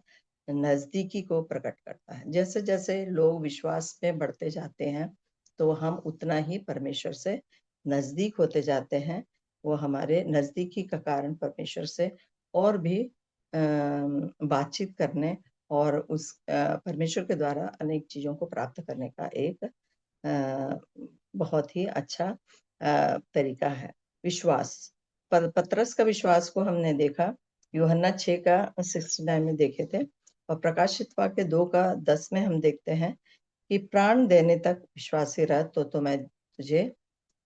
नजदीकी को प्रकट करता है। जैसे जैसे लोग विश्वास में बढ़ते जाते हैं, तो हम उतना ही परमेश्वर से नजदीक होते जाते हैं। वो हमारे नजदीकी का कारण परमेश्वर से और भी बातचीत करने और उस परमेश्वर के द्वारा अनेक चीजों को प्राप्त करने का एक बहुत ही अच्छा तरीका है। विश्वास, पतरस का विश्वास को हमने देखा, यूहन्ना 6 का 69 में देखे थे, और प्रकाशित वाक्य 2 का 10 में हम देखते हैं कि प्राण देने तक विश्वासी रह तो मैं तुझे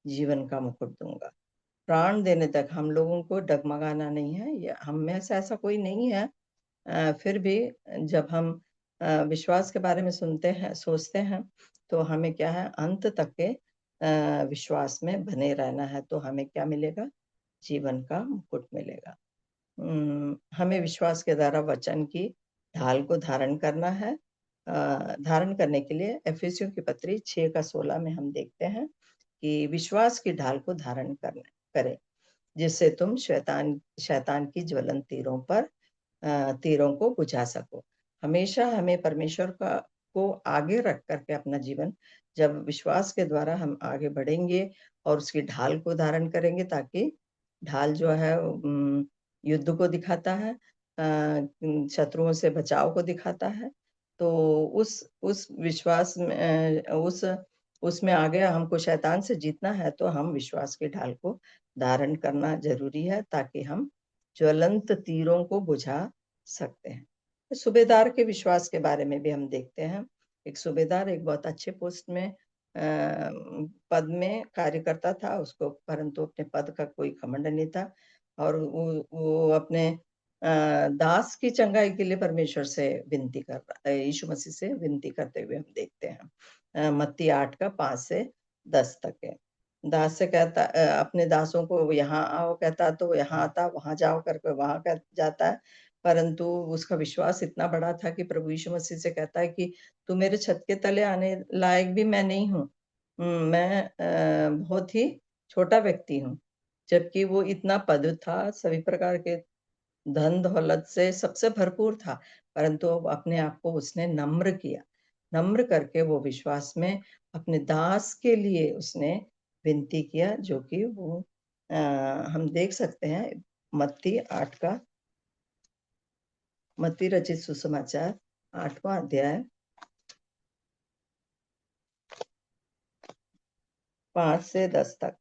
जीवन का मुकुट दूंगा। प्राण देने तक हम लोगों को डगमगाना नहीं है, ये हम में से ऐसा कोई नहीं है। फिर भी जब हम विश्वास के बारे में सुनते हैं, सोचते हैं, तो हमें क्या है, अंत तक के विश्वास में बने रहना है। तो हमें क्या मिलेगा? जीवन का मुकुट मिलेगा। हमें विश्वास के द्वारा वचन की ढाल को धारण करना है। धारण करने के लिए एफेसियों की पत्री 6 का 16 में हम देखते हैं कि विश्वास की ढाल को धारण करें, जिससे तुम शैतान की ज्वलन तीरों को बुझा सको। हमेशा हमें परमेश्वर को आगे रख करके अपना जीवन, जब विश्वास के द्वारा हम आगे बढ़ेंगे और उसकी ढाल को धारण करेंगे, ताकि ढाल जो है युद्ध को दिखाता है, शत्रुओं से बचाव को दिखाता है। तो उस विश्वास में, उसमें आगे हमको शैतान से जीतना है, तो हम विश्वास की ढाल को धारण करना जरूरी है, ताकि हम ज्वलंत तीरों को बुझा सकते हैं। सूबेदार के विश्वास के बारे में भी हम देखते हैं। एक सूबेदार एक बहुत अच्छे पोस्ट में, पद में कार्य करता था उसको, परंतु अपने पद का कोई घमंड नहीं था, और वो अपने दास की चंगाई के लिए परमेश्वर से विनती कर रहा, यीशु मसीह से विनती करते हुए हम देखते हैं। मत्ती 8 का 5 से 10 तक है। दास से कहता, अपने दासों को यहाँ आओ कहता तो यहाँ आता, वहां जाओ करके वहां जाता है। परंतु उसका विश्वास इतना बड़ा था कि प्रभु यीशु मसीह से कहता है कि तू मेरे छत के तले आने लायक भी मैं नहीं हूँ। मैं बहुत ही छोटा व्यक्ति हूँ। जबकि वो इतना पद था, सभी प्रकार के धन दौलत से सबसे भरपूर था, परंतु अपने आप को उसने नम्र किया। नम्र करके वो विश्वास में अपने दास के लिए उसने विनती किया, जो कि वो हम देख सकते हैं मत्ती रचित सुसमाचार 8वां अध्याय 5 से 10 तक।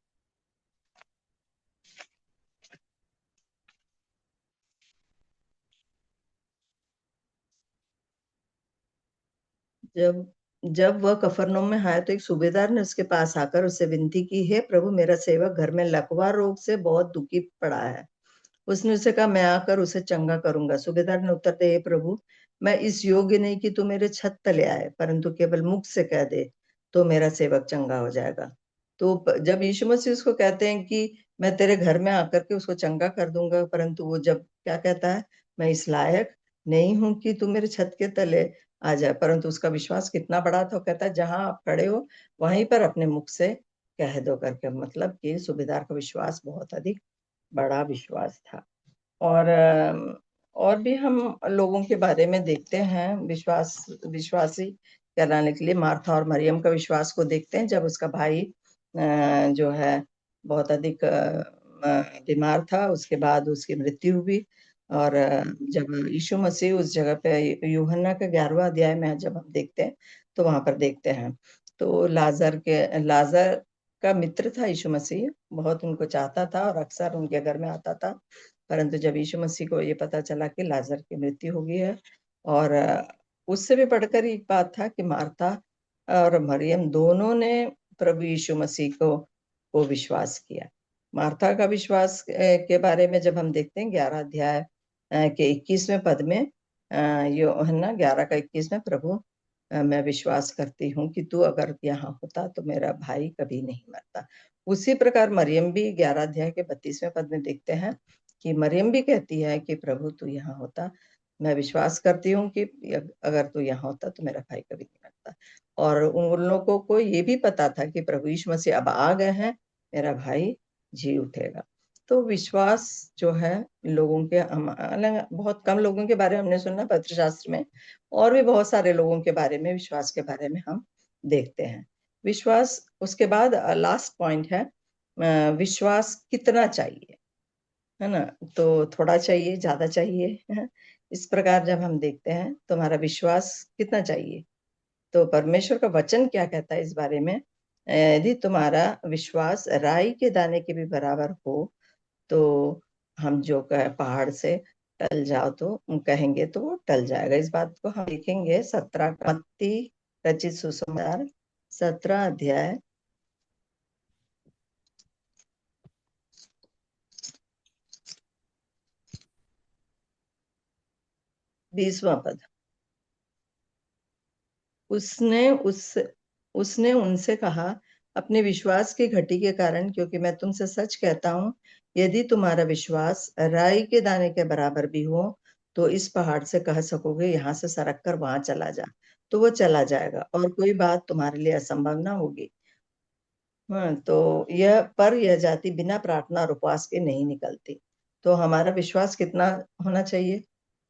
जब जब वह कफरनहूम में आया तो एक सूबेदार ने उसके पास आकर उससे विनती की, हे प्रभु, मेरा सेवक घर में लकवा रोग से बहुत दुखी पड़ा है। उसने उसे कहा, मैं आकर उसे चंगा करूंगा। सूबेदार ने उत्तर दिया, हे प्रभु, मैं इस योग्य नहीं कि तू मेरे छत तले आए, परंतु केवल मुख से कह दे तो मेरा सेवक चंगा हो जाएगा। तो जब यीशु मसीह उसको कहते हैं कि मैं तेरे घर में आकर के उसको चंगा कर दूंगा, परंतु वो जब क्या कहता है, मैं इस लायक नहीं हूं कि तू मेरे छत के तले आ जाए, परंतु उसका विश्वास कितना बड़ा था। वो कहता है, जहां आप खड़े हो वहीं पर अपने मुख से कह दो करके। मतलब कि सूबेदार का विश्वास बहुत अधिक बड़ा विश्वास था। और भी हम लोगों के बारे में देखते हैं विश्वासी कहलाने के लिए। मार्था और मरियम का विश्वास को देखते हैं। जब उसका भाई जो है बहुत अधिक बीमार था, उसके बाद उसकी मृत्यु हुई। और जब यीशु मसीह उस जगह पे, यूहन्ना के 11वां अध्याय में जब हम देखते हैं तो वहां पर देखते हैं, तो लाजर का मित्र था यीशु मसीह, बहुत उनको चाहता था और अक्सर उनके घर में आता था। परंतु जब यीशु मसीह को ये पता चला कि लाजर की मृत्यु हो गई है, और उससे भी बढ़कर एक बात था कि मार्था और मरियम दोनों ने प्रभु यीशु मसीह को विश्वास किया। मार्था का विश्वास के बारे में जब हम देखते हैं 11 अध्याय के 21वें पद में, यूहन्ना 11 का 21 में, प्रभु मैं विश्वास करती हूँ कि तू अगर यहाँ होता तो मेरा भाई कभी नहीं मरता। उसी प्रकार मरियम भी 11 अध्याय के 32वें पद में देखते हैं कि मरियम भी कहती है कि प्रभु तू यहाँ होता, मैं विश्वास करती हूँ कि अगर तू यहाँ होता तो मेरा भाई कभी नहीं मरता। और उन लोगों को ये भी पता था कि प्रभु यीशु मसीह अब आ गए हैं, मेरा भाई जी उठेगा। तो विश्वास जो है लोगों के, बहुत कम लोगों के बारे में हमने सुना पवित्र शास्त्र में, और भी बहुत सारे लोगों के बारे में विश्वास के बारे में हम देखते हैं। विश्वास, उसके बाद लास्ट पॉइंट है विश्वास कितना चाहिए, है ना। तो थोड़ा चाहिए, ज्यादा चाहिए इस प्रकार जब हम देखते हैं तो हमारा विश्वास कितना चाहिए, तो परमेश्वर का वचन क्या कहता है इस बारे में। यदि तुम्हारा विश्वास राई के दाने के भी बराबर हो तो हम जो कहे पहाड़ से टल जाओ तो कहेंगे तो वो टल जाएगा। इस बात को हम देखेंगे 17 मत्ती रचित सुसमाचार 17 अध्याय 20वां पद। उसने उनसे कहा, अपने विश्वास की घटी के कारण, क्योंकि मैं तुमसे सच कहता हूँ, यदि तुम्हारा विश्वास राई के दाने के बराबर भी हो तो इस पहाड़ से कह सकोगे यहाँ से सरक कर वहां चला जा, तो वो चला जाएगा, और कोई बात तुम्हारे लिए असंभव ना होगी। हाँ, तो यह जाति बिना प्रार्थना और उपवास के नहीं निकलती। तो हमारा विश्वास कितना होना चाहिए,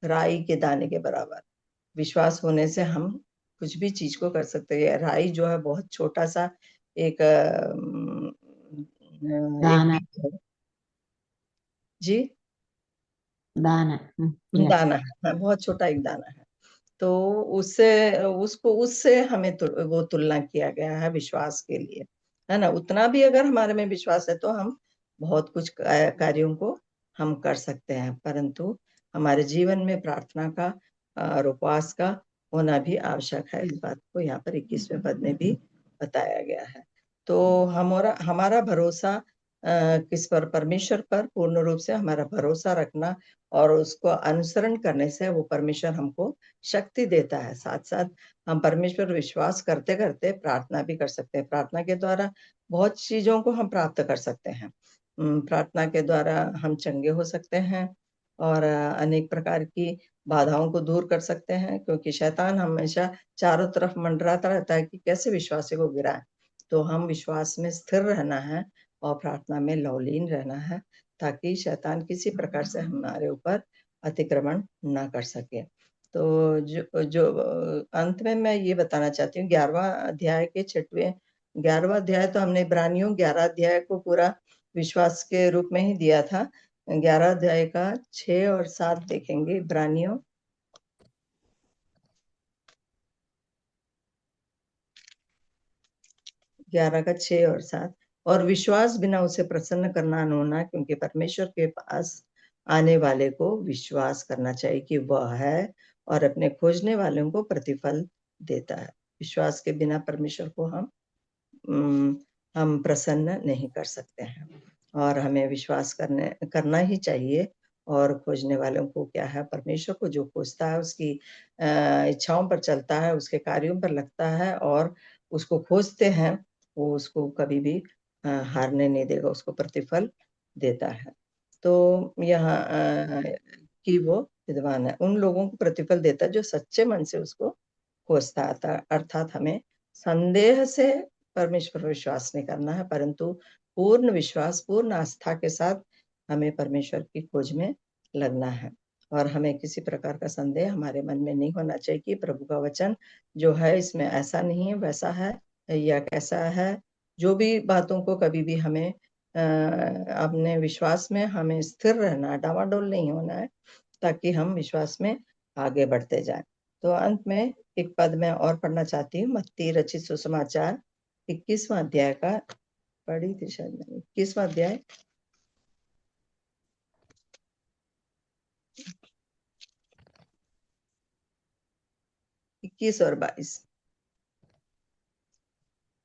राई के दाने के बराबर। विश्वास होने से हम कुछ भी चीज को कर सकते हैं। राई जो है बहुत छोटा सा एक एक दाना। बीज है। जी, दाना। या दाना है, हाँ, बहुत छोटा एक दाना है। तो उससे हमें वो तुलना किया गया है विश्वास के लिए, है ना। उतना भी अगर हमारे में विश्वास है तो हम बहुत कुछ कार्यों को हम कर सकते हैं, परंतु हमारे जीवन में प्रार्थना का और उपवास का होना भी आवश्यक है। इस बात को यहाँ पर 21वें पद में भी बताया गया है। तो हमारा भरोसा किस पर? परमेश्वर पर पूर्ण रूप से हमारा भरोसा रखना और उसको अनुसरण करने से वो परमेश्वर हमको शक्ति देता है। साथ साथ हम परमेश्वर पर विश्वास करते करते प्रार्थना भी कर सकते हैं। प्रार्थना के द्वारा बहुत चीजों को हम प्राप्त कर सकते हैं। प्रार्थना के द्वारा हम चंगे हो सकते हैं और अनेक प्रकार की बाधाओं को दूर कर सकते हैं, क्योंकि शैतान हमेशा चारों तरफ मंडराता रहता है कि कैसे विश्वासी को गिराए। तो हम विश्वास में स्थिर रहना है और प्रार्थना में लवलीन रहना है, ताकि शैतान किसी प्रकार से हमारे ऊपर अतिक्रमण ना कर सके। तो जो अंत में मैं ये बताना चाहती हूँ, 11वां अध्याय के 11वां अध्याय तो हमने इब्रानियों 11 अध्याय को पूरा विश्वास के रूप में ही दिया था। 11 अध्याय का 6 और 7 देखेंगे। इब्रानियों 11 का 6 और 7। और विश्वास बिना उसे प्रसन्न करना न होना, क्योंकि परमेश्वर के पास आने वाले को विश्वास करना चाहिए कि वह है और अपने खोजने वालों को प्रतिफल देता है। विश्वास के बिना परमेश्वर को हम प्रसन्न नहीं कर सकते हैं और हमें विश्वास करना ही चाहिए। और खोजने वालों को क्या है? परमेश्वर को जो खोजता है उसकी इच्छाओं पर चलता है, उसके कार्यों पर लगता है और उसको खोजते हैं, वो उसको कभी भी हारने नहीं देगा, उसको प्रतिफल देता है। तो यहाँ कि वो विद्वान है, उन लोगों को प्रतिफल देता है जो सच्चे मन से उसको खोजता था। अर्थात हमें संदेह से परमेश्वर पर विश्वास नहीं करना है, परंतु पूर्ण विश्वास, पूर्ण आस्था के साथ हमें परमेश्वर की खोज में लगना है। और हमें किसी प्रकार का संदेह हमारे मन में नहीं होना चाहिए कि प्रभु का वचन जो है इसमें ऐसा नहीं है, वैसा है या कैसा है। जो भी बातों को कभी भी हमें अपने विश्वास में हमें स्थिर रहना है, डावाडोल नहीं होना है, ताकि हम विश्वास में आगे बढ़ते जाएं। तो अंत में एक पद मैं और पढ़ना चाहती हूँ। मत्ती रचित सुसमाचार 21वां अध्याय का, पढ़ी थी शायद मैंने, 21वां अध्याय 21 और 22।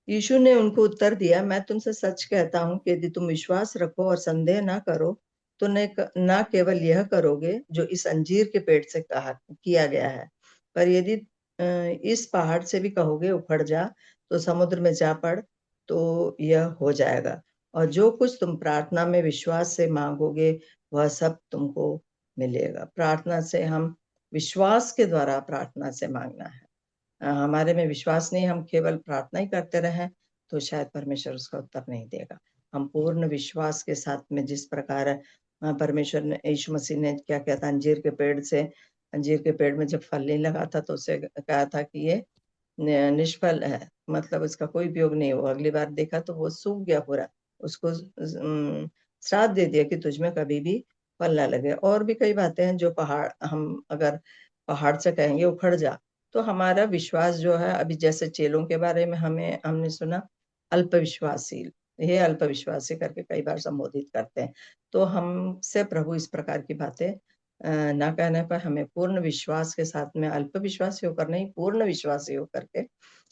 यीशु ने उनको उत्तर दिया, मैं तुमसे सच कहता हूँ कि यदि तुम विश्वास रखो और संदेह ना करो तो न केवल यह करोगे जो इस अंजीर के पेड़ से किया गया है, पर यदि इस पहाड़ से भी कहोगे उखड़ जा तो समुद्र में जा पड़, तो यह हो जाएगा। और जो कुछ तुम प्रार्थना में विश्वास से मांगोगे वह सब तुमको मिलेगा। प्रार्थना से हम विश्वास के द्वारा प्रार्थना से मांगना है। हमारे में विश्वास नहीं, हम केवल प्रार्थना ही करते रहें तो शायद परमेश्वर उसका उत्तर नहीं देगा। हम पूर्ण विश्वास के साथ में, जिस प्रकार परमेश्वर ने, यीशु मसीह ने क्या कहता था, अंजीर के पेड़ में जब फल नहीं लगा था तो उसे कहा था कि ये निष्फल है, मतलब उसका कोई उपयोग नहीं। वो अगली बार देखा तो वो सूख गया पूरा, उसको श्राप दे दिया कि तुझमें कभी भी फल ना लगे। और भी कई बातें हैं जो हम अगर पहाड़ से कहेंगे उखड़ जा, तो हमारा विश्वास जो है, अभी जैसे चेलों के बारे में हमने सुना, अल्पविश्वासी, ये अल्पविश्वासी करके कई बार संबोधित करते हैं। तो हमसे प्रभु इस प्रकार की बातें ना कहने पर हमें पूर्ण विश्वास के साथ में, अल्पविश्वासी होकर नहीं, पूर्ण विश्वासी होकर के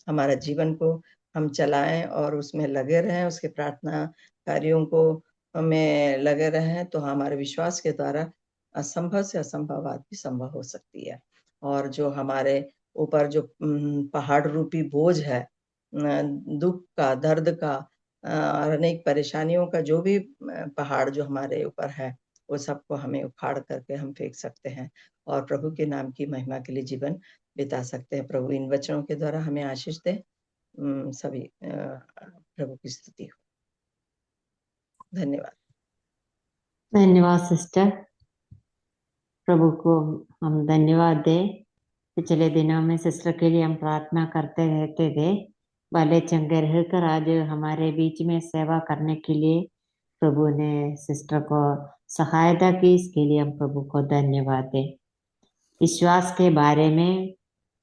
हमारा जीवन को हम चलाएं और उसमें लगे रहें, उसके प्रार्थना कार्यों को में लगे रहें, तो हमारे विश्वास के द्वारा असंभव से असंभव बात भी संभव हो सकती है। और जो हमारे ऊपर जो पहाड़ रूपी बोझ है, दुख का, दर्द का और अनेक परेशानियों का जो भी पहाड़ जो हमारे ऊपर है, वो सबको हमें उखाड़ करके हम फेंक सकते हैं और प्रभु के नाम की महिमा के लिए जीवन बिता सकते हैं। प्रभु इन वचनों के द्वारा हमें आशीष दे। सभी प्रभु की स्तुति हो। धन्यवाद। धन्यवाद सिस्टर। प्रभु को हम धन्यवाद दें। पिछले दिनों में सिस्टर के लिए हम प्रार्थना करते रहते थे, भले चंगे रहकर आज हमारे बीच में सेवा करने के लिए प्रभु ने सिस्टर को सहायता की, इसके लिए हम प्रभु को धन्यवाद दें। विश्वास के बारे में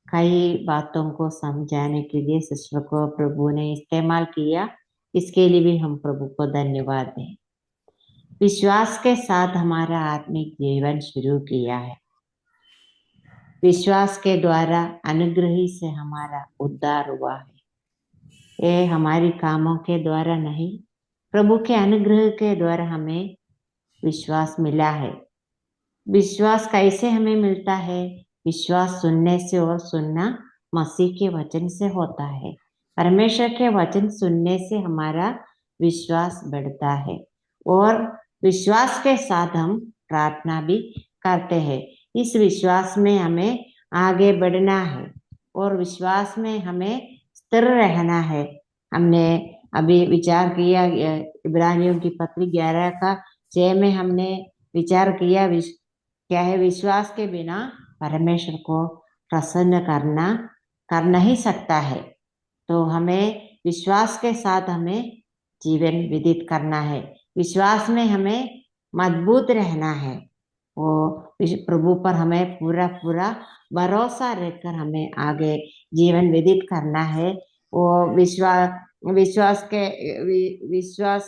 कई बातों को समझाने के लिए सिस्टर को प्रभु ने इस्तेमाल किया, इसके लिए भी हम प्रभु को धन्यवाद दें। विश्वास के साथ हमारा आत्मिक जीवन शुरू किया है। विश्वास के द्वारा अनुग्रह से हमारा उद्धार हुआ है। ये हमारी कामों के द्वारा नहीं, प्रभु के अनुग्रह के द्वारा हमें विश्वास मिला है। विश्वास कैसे हमें मिलता है? विश्वास सुनने से और सुनना मसीह के वचन से होता है। परमेश्वर के वचन सुनने से हमारा विश्वास बढ़ता है और विश्वास के साथ हम प्रार्थना भी करते हैं। इस विश्वास में हमें आगे बढ़ना है और विश्वास में हमें स्थिर रहना है। हमने अभी विचार किया इब्रानियों की पत्री 11:6 में हमने विचार किया क्या है, विश्वास के बिना परमेश्वर को प्रसन्न कर नहीं सकता है। तो हमें विश्वास के साथ हमें जीवन व्यतीत करना है। विश्वास में हमें मजबूत रहना है। वो प्रभु पर हमें पूरा पूरा भरोसा रखकर हमें आगे जीवन व्यतीत करना है। वो विश्वास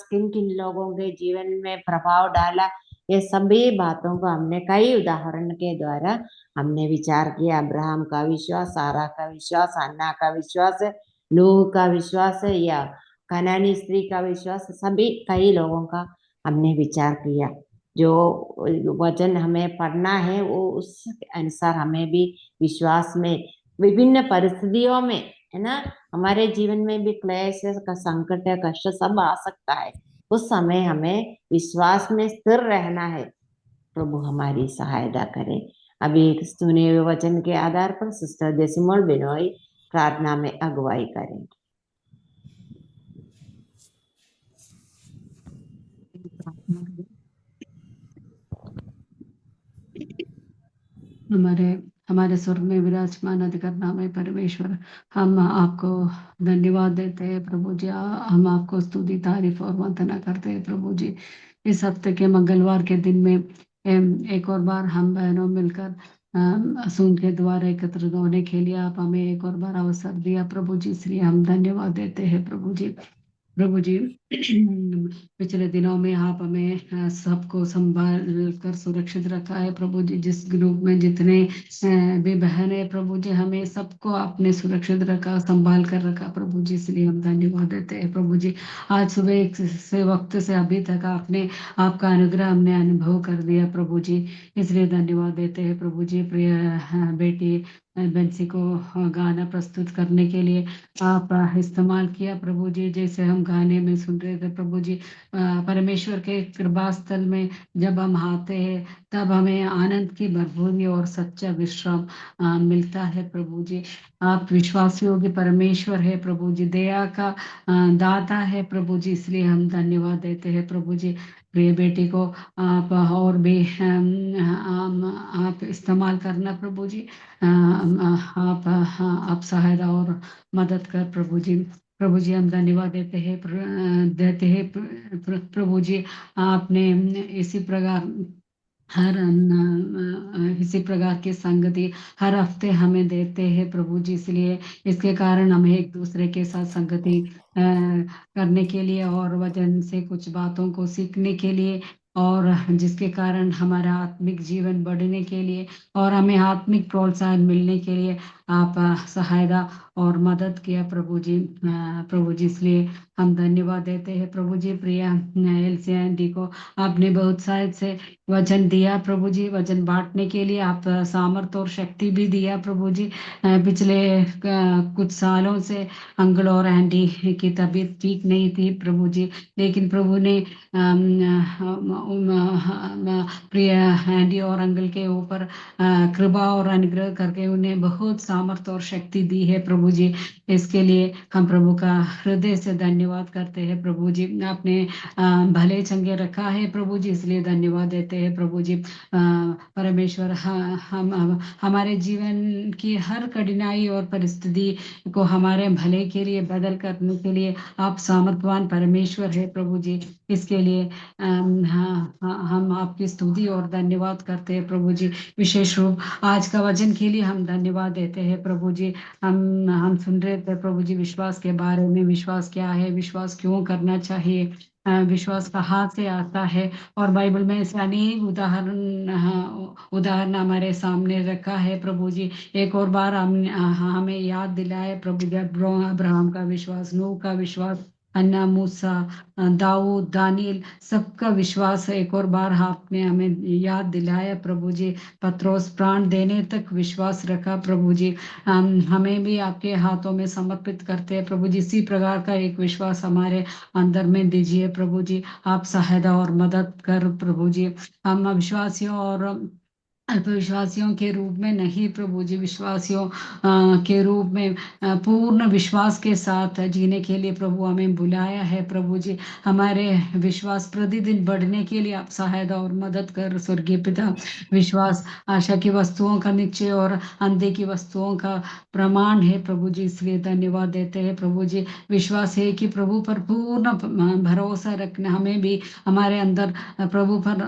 किन किन लोगों के जीवन में प्रभाव डाला, ये सभी बातों को हमने कई उदाहरण के द्वारा हमने विचार किया। अब्राहम का विश्वास, सारा का विश्वास, अन्ना का विश्वास, नूह का विश्वास या कनानी स्त्री का विश्वास, सभी कई लोगों का हमने विचार किया। जो वचन हमें पढ़ना है वो उस अनुसार हमें भी विश्वास में विभिन्न परिस्थितियों में, है ना, हमारे जीवन में भी क्लेश का संकट है, कष्ट सब आ सकता है। उस समय हमें विश्वास में स्थिर रहना है। प्रभु हमारी सहायता करे। अभी सुने हुए वचन के आधार पर सिस्टर डेसिमोल बिनोई प्रार्थना में अगुवाई करेंगे। हमारे स्वर्ग में विराजमान अधिकार नाम है परमेश्वर, हम आपको धन्यवाद देते हैं प्रभु जी। हम आपको स्तुति तारीफ और वंदना करते हैं प्रभु जी। इस हफ्ते के मंगलवार के दिन में एक और बार हम बहनों मिलकर सून के द्वारा एकत्र होने के लिए आप हमें एक और बार अवसर दिया प्रभु जी, इसलिए हम धन्यवाद देते हैं प्रभु जी। प्रभु जी, पिछले दिनों में आप हमें सबको संभाल कर सुरक्षित रखा है प्रभु जी। जिस ग्रुप में जितने भी बहन है प्रभु जी, हमें सबको आपने सुरक्षित रखा, संभाल कर रखा प्रभु जी, इसलिए हम धन्यवाद देते हैं प्रभु जी। आज सुबह से वक्त से अभी तक आपने आपका अनुग्रह हमने अनुभव कर दिया प्रभु जी, इसलिए धन्यवाद देते हैं प्रभु जी। प्रिय बेटी बेंसी को गाना प्रस्तुत करने के लिए आप इस्तेमाल किया प्रभु जी। जैसे हम गाने में सुन रहे थे प्रभु जी, परमेश्वर के कृपा स्थल में जब हम आते हैं तब हमें आनंद की भरपूरी और सच्चा विश्राम मिलता है प्रभु जी। आप विश्वासियों के परमेश्वर है प्रभु जी, दया का दाता है प्रभु जी, इसलिए हम धन्यवाद देते हैं प्रभु जी। प्रिय बेटी को आप और भी आप इस्तेमाल करना प्रभु जी। आप सहायता और मदद कर प्रभु जी। प्रभु जी, हम धन्यवाद देते हैं प्रभु जी। आपने इसी प्रकार इसी प्रकार की संगति हर हफ्ते हमें देते हैं प्रभु जी, इसलिए इसके कारण हमें एक दूसरे के साथ संगति करने के लिए और वचन से कुछ बातों को सीखने के लिए, और जिसके कारण हमारा आत्मिक जीवन बढ़ने के लिए और हमें आत्मिक प्रोत्साहन मिलने के लिए आप सहायता और मदद किया प्रभु जी। प्रभु जी, इसलिए हम धन्यवाद देते हैं प्रभु जी। प्रिया एलसी आंटी को आपने बहुत शायद से वचन दिया प्रभु जी, वचन बांटने के लिए आप सामर्थ और शक्ति भी दिया प्रभु जी। पिछले कुछ सालों से अंकल और आंटी की तबीयत ठीक नहीं थी प्रभु जी, लेकिन प्रभु ने प्रिय आंटी और अंकल के ऊपर कृपा और अनुग्रह करके उन्हें बहुत सामर्थ और शक्ति दी है प्रभु जी। इसके लिए हम प्रभु का हृदय से धन्यवाद करते हैं प्रभु जी। आपने भले चंगे रखा है प्रभु जी, इसलिए धन्यवाद देते हैं प्रभु जी। परमेश्वर हम हमारे जीवन की हर कठिनाई और परिस्थिति को हमारे भले के लिए बदल करने के लिए आप सामर्थवान परमेश्वर है प्रभु जी। इसके लिए हम आपकी स्तुति और धन्यवाद करते हैं प्रभु जी। विशेष रूप आज का वचन के लिए हम धन्यवाद देते हैं प्रभु जी। हम सुन रहे थे प्रभु जी विश्वास के बारे में, विश्वास क्या है, विश्वास क्यों करना चाहिए, विश्वास कहाँ से आता है, और बाइबल में ऐसे अनेक उदाहरण हमारे सामने रखा है प्रभु जी। एक और बार हमें याद दिलाए प्रभु जी, अब्राहम का विश्वास, नूह का विश्वास, अन्ना, मूसा, दाऊद, दानियल, सबका विश्वास एक और बार आपने हमें याद दिलाया प्रभु जी। पत्रोस प्राण देने तक विश्वास रखा प्रभु जी। हमें भी आपके हाथों में समर्पित करते हैं प्रभु जी। इसी प्रकार का एक विश्वास हमारे अंदर में दीजिए प्रभु जी। आप सहायता और मदद कर प्रभु जी। हम अविश्वासियों और अल्पविश्वासियों के रूप में नहीं प्रभु जी, विश्वासियों के रूप में पूर्ण विश्वास के साथ जीने के लिए प्रभु हमें बुलाया है प्रभु जी। हमारे विश्वास प्रतिदिन बढ़ने के लिए आप सहायता और मदद कर स्वर्गीय पिता। विश्वास आशा की वस्तुओं का निश्चय और अंधे की वस्तुओं का प्रमाण है प्रभु जी, इसलिए धन्यवाद देते हैं प्रभु जी। विश्वास है कि प्रभु पर पूर्ण भरोसा रखना, हमें भी हमारे अंदर प्रभु पर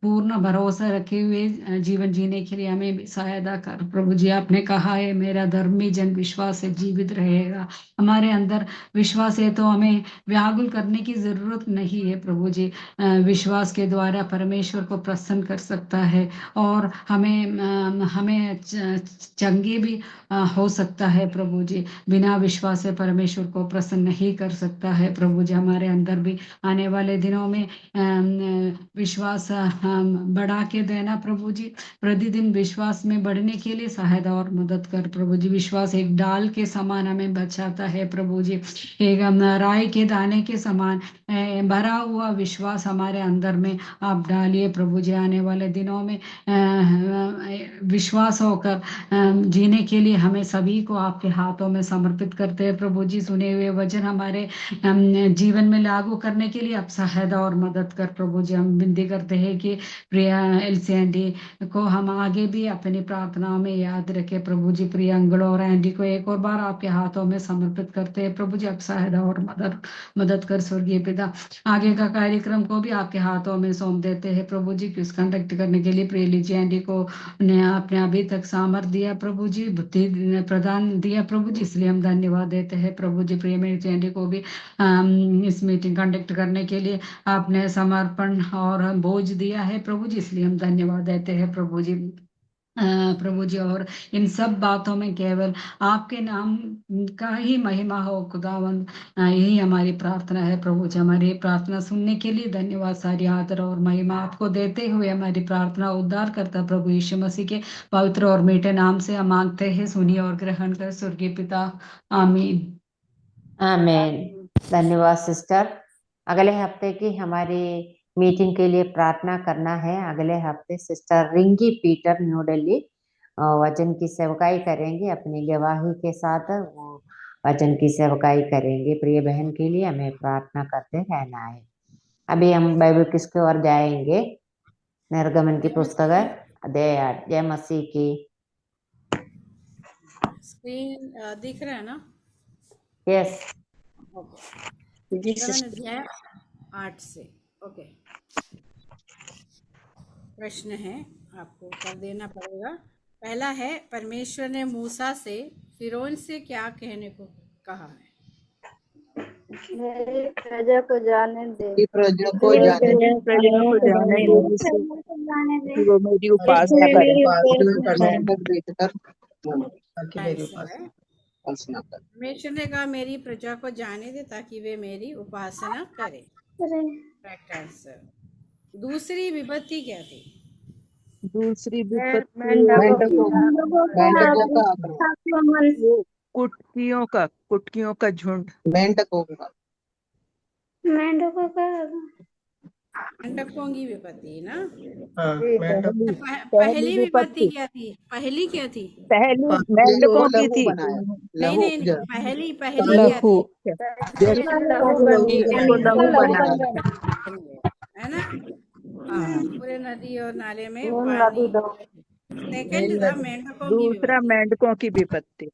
पूर्ण भरोसा रखे हुए जीवन जीने के लिए हमें भी सहायता कर प्रभु जी। आपने कहा है मेरा धर्मी जन विश्वास से जीवित रहेगा। हमारे अंदर विश्वास है तो हमें व्याकुल करने की जरूरत नहीं है प्रभु जी। विश्वास के द्वारा परमेश्वर को प्रसन्न कर सकता है और हमें चंगे भी हो सकता है प्रभु जी। बिना विश्वास से परमेश्वर को प्रसन्न नहीं कर सकता है प्रभु जी। हमारे अंदर भी आने वाले दिनों में विश्वास बढ़ा के देना प्रभु जी। प्रतिदिन विश्वास में बढ़ने के लिए सहायता और मदद कर प्रभु जी। विश्वास एक डाल के समान हमें बचाता है प्रभु जी। एक राई के दाने के समान भरा हुआ विश्वास हमारे अंदर में आप डालिए प्रभु जी। आने वाले दिनों में विश्वास होकर जीने के लिए हमें सभी को आपके हाथों में समर्पित करते हैं प्रभु जी। सुने हुए वचन हमारे जीवन में लागू करने के लिए आप सहायता और मदद कर प्रभु जी। हम विनती करते हैं कि प्रिया एलसी एंडी को हम आगे भी अपनी प्रार्थनाओं में याद रखें प्रभु जी। प्रिया अंगड़ो और एंडी को एक और बार आपके हाथों में समर्पित करते हैं प्रभु जी। आप सहायता और मदद कर स्वर्गीय पिता। आगे का कार्यक्रम को भी आपके हाथों में सौंप देते हैं प्रभु जी। क्विज कंडक्ट करने के लिए प्रिय लीजी एंडी को ने आपने अभी तक सामर्थ दिया प्रभु जी, बुद्धि प्रदान दिया प्रभु जी, इसलिए हम धन्यवाद देते हैं प्रभु जी। प्रिय लीजी एंडी को भी इस मीटिंग कंडक्ट करने के लिए आपने समर्पण और बोझ दिया है प्रभु जी, इसलिए हम धन्यवाद देते हैं प्रभु जी। प्रभु जी, और इन सब बातों में केवल आपके नाम का ही महिमा हो खुदावंद। यही हमारी प्रार्थना है प्रभु जी। हमारी प्रार्थना सुनने के लिए धन्यवाद। सारी आदर और महिमा आपको देते हुए हमारी प्रार्थना उद्धार करता प्रभु यीशु मसीह के पवित्र और मीठे नाम से हम मांगते हैं, सुनिए और ग्रहण कर स्वर्गीय पिता, आमीन। आमेन। धन्यवाद सिस्टर। अगले हफ्ते की हमारी मीटिंग के लिए प्रार्थना करना है। अगले हफ्ते sister Rinki Peter new Delhi वचन की सेवकाई करेंगे, अपनी गवाही के साथ वो वचन की सेवकाई करेंगे। प्रिय बहन के लिए हमें प्रार्थना करते रहना है। अभी हम बाइबल किसके ओर जाएंगे? निर्गमन की पुस्तक अध्याय 8। जय मसीह की। स्क्रीन दिख रहा है ना? यस। निर्गमन अध्याय 8 से। ओके, प्रश्न है, आपको उत्तर देना पड़ेगा। पहला है, परमेश्वर ने मूसा से फिरौन से क्या कहने को कहा है? मेरी प्रजा को जाने दे, मेरी प्रजा को जाने दे कि वो मेरी उपासना करे, मेंढक बेचकर ताकि मेरी उपासना करे। परमेश्वर ने कहा मेरी प्रजा को जाने दे ताकि वे मेरी उपासना करें। Correct answer. दूसरी विपत्ति क्या थी? दूसरी विपत्ति मेंढकों का आक्रमण, कुटकियों का झुंड, मेंढकों की विपत्ति ना। पहली विपत्ति क्या थी? पहली क्या थी? पहली मेंढकों की थी। नहीं, पहली क्या थी? लहू बनाया है ना। पूरे नदी और नाले में पानी। सेकंड था मेंढकों की। दूसरा मेंढकों की विपत्ति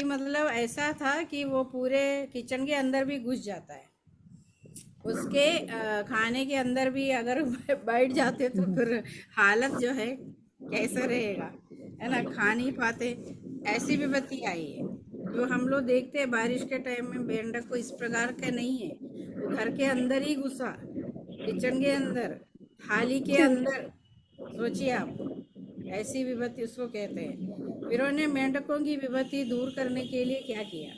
मतलब ऐसा था कि वो पूरे किचन के अंदर भी घुस जाता है, उसके खाने के अंदर भी अगर बैठ जाते तो फिर हालत जो है कैसा रहेगा, है ना, खा नहीं पाते। ऐसी विपत्ति आई है जो हम लोग देखते हैं बारिश के टाइम में। मेंढक को इस प्रकार का नहीं है, वो घर के अंदर ही घुसा, किचन के अंदर, थाली के अंदर। सोचिए आप, ऐसी विपत्ति उसको कहते हैं। फिरौन ने मेंढकों की विपत्ति दूर करने के लिए क्या किया?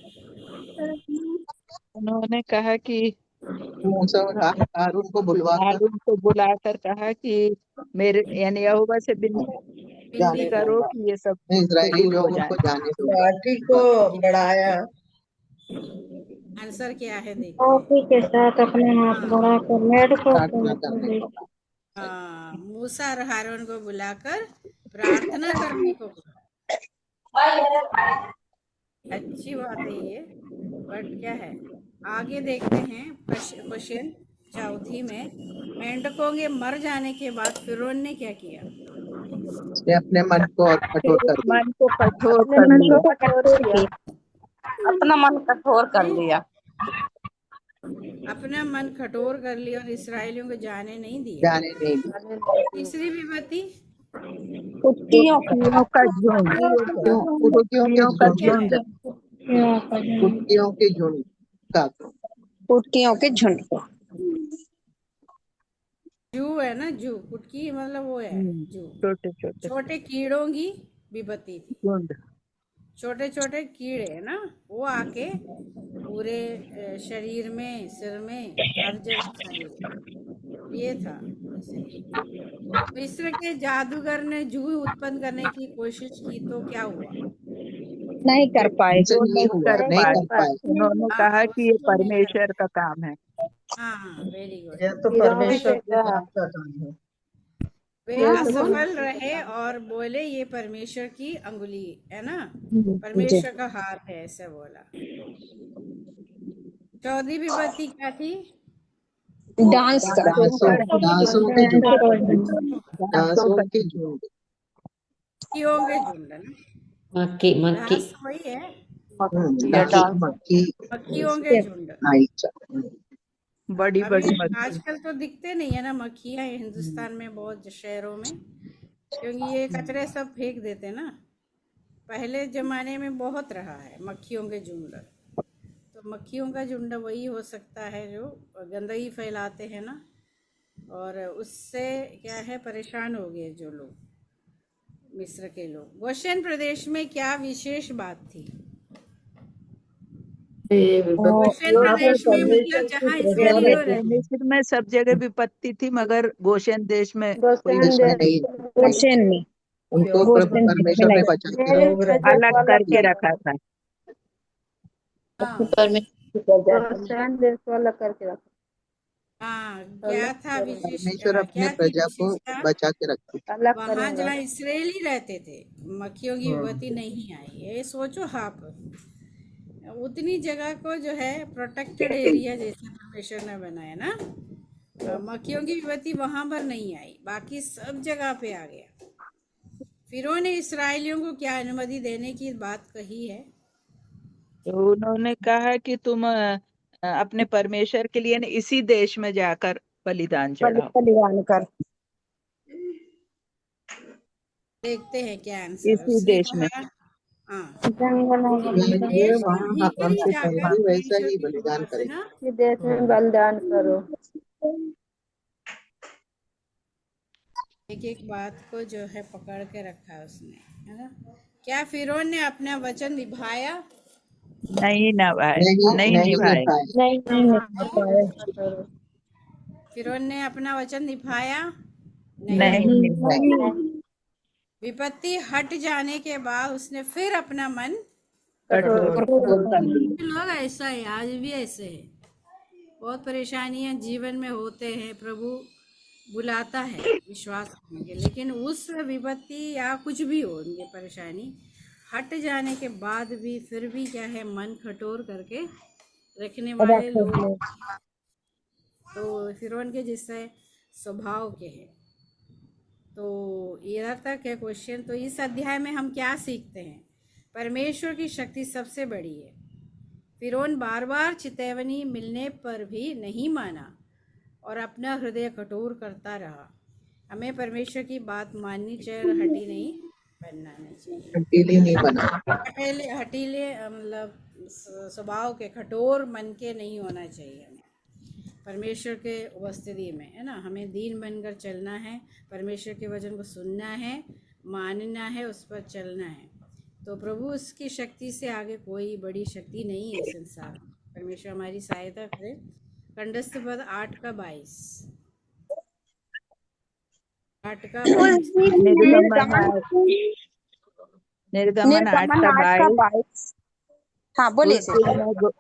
उन्होंने कहा कि मूसा और हारून को बुलवाकर हारून को बुलाकर कहा कि मेरे यानी यहोवा से विनती जाने करो दूंगा, कि ये सब मैं इजरायली दूर हो लोग जाए। उनको जाने दूंगा। लाठी को बढ़ाया। आंसर क्या है देखते हैं। कॉफी के साथ अपने हाथ बढ़ाकर मेढकों प्रार्थना को करने को। मूसा और हारून को बुलाकर प्रार्थना करने को कहा। अच्छी बात है ये, बट क्या है आगे देखते हैं क्वेश्चन 4 में। मेंढकों के मर जाने के बाद फिरौन ने क्या किया? उसने अपने मन को और कठोर कर दिया। मन को कठोर अपने कर मन लिया। को कठोर किया, अपना मन कठोर कर लिया। अपना मन कठोर कर लिया और इसराइलियों को जाने नहीं दिया। जाने नहीं दिया। तीसरी विपत्ति कुत्तियों कुत्तियों का झुंड, कुत्तियों का के झुंड, झुंड, कुत्तियों के झुंड का। कुत्तियों के झुंड को। जू है ना, जू कुटकी मतलब वो है जू। छोटे छोटे छोटे कीड़ों की विपत्ति थी। झुंड। छोटे छोटे कीड़े है ना, वो आके पूरे शरीर में, सिर में, हर जगह फैले। ये था। मिस्र के जादूगर ने जू उत्पन्न करने की कोशिश की तो क्या हुआ? नहीं कर पाए। उनसे नहीं हुआ, नहीं कर पाए। उन्होंने कहा कि ये परमेश्वर का काम है। हाँ, वेरी गुड। यह तो परमेश्वर के काम का काम है। वे असफल रहे और बोले ये परमेश्वर की अंगुली है ना, परमेश्वर का हाथ है, ऐसा बोला। चौथी विपत्ति क्या थी? डांस कर दासों के झुंड। मक्खियों के झुंड है ना, मक्खी दास वही है, मक्खी, मक्खियों के झुंड। बड़ी बड़ी अभी मछली। आजकल तो दिखते नहीं है ना मक्खियाँ हिंदुस्तान में, बहुत शहरों में, क्योंकि ये कचरे सब फेंक देते ना। पहले जमाने में बहुत रहा है मक्खियों के झुंड। तो मक्खियों का झुंड वही हो सकता है जो गंदगी फैलाते हैं ना, और उससे क्या है परेशान हो गए जो लोग, मिस्र के लोग। गोशेन प्रदेश में क्या विशेष बात थी? गोशेन प्रदेश में मतलब जहाँ इसराइली लोग रहते। मिस्र में सब जगह विपत्ति थी, मगर गोशेन देश में कोई गोशेन में उनको परमेश्वर ने बचा के अलग करके रखा था। गोशेन देश को अलग करके रखा। हाँ, क्या था विशेष? परमेश्वर अपने क्या थी प्रजा को विशेषता? बचा के रखते। वहाँ जहाँ इसराइली रहते थे मक्खियों की विपत्ति नहीं आई। ये सोचो आप, उतनी जगह को जो है प्रोटेक्टेड एरिया जैसे परमेश्वर ने बनाया ना, मक्खियों की विपत्ति वहां पर नहीं आई, बाकी सब जगह पे आ गया। फिरौन ने इसराइलियों को क्या अनुमति देने की बात कही है? तो उन्होंने कहा कि तुम अपने परमेश्वर के लिए इसी देश में जाकर बलिदान चढ़ाओ। बलिदान कर। देखते हैं क्या आंसर। इसी देश में। हाँ, ये वहाँ हमसे जाकर पहले वैसा ही परमेश्वर की बलिदान करें। उपासना देश में बलिदान करो। एक एक बात को जो है पकड़ के रखा उसने, है ना। क्या फिरौन ने अपना वचन निभाया? नहीं निभाए। फिरौन ने अपना वचन निभाया नहीं। विपत्ति हट जाने के बाद उसने फिर अपना मन कठोर कर लिया। लोग ऐसा है, आज भी ऐसे है। बहुत परेशानियां जीवन में होते हैं, प्रभु बुलाता है विश्वास करने के, लेकिन उस विपत्ति या कुछ भी हो उनकी परेशानी हट जाने के बाद भी फिर भी क्या है मन कठोर करके रखने वाले लोग तो फिरौन के जैसे स्वभाव के हैं। तो ये तक है क्वेश्चन। तो इस अध्याय में हम क्या सीखते हैं? परमेश्वर की शक्ति सबसे बड़ी है। फिरौन बार बार चेतावनी मिलने पर भी नहीं माना और अपना हृदय कठोर करता रहा। हमें परमेश्वर की बात माननी चाहिए और हटी नहीं बनना नहीं चाहिए। हटीले नहीं बना, हटीले मतलब स्वभाव के, कठोर मन के नहीं होना चाहिए हमें परमेश्वर के उपस्थिति में, है ना। हमें दीन बनकर चलना है, परमेश्वर के वचन को सुनना है, मानना है, उस पर चलना है। तो प्रभु उसकी शक्ति से आगे कोई बड़ी शक्ति नहीं है संसार में। परमेश्वर हमारी सहायता करे। कंठस्थ पद 8 का 22। 8 का 22। निर्गमन 8 निर्गमन का 8 का 22। 22। हाँ बोलिए सिस्टर।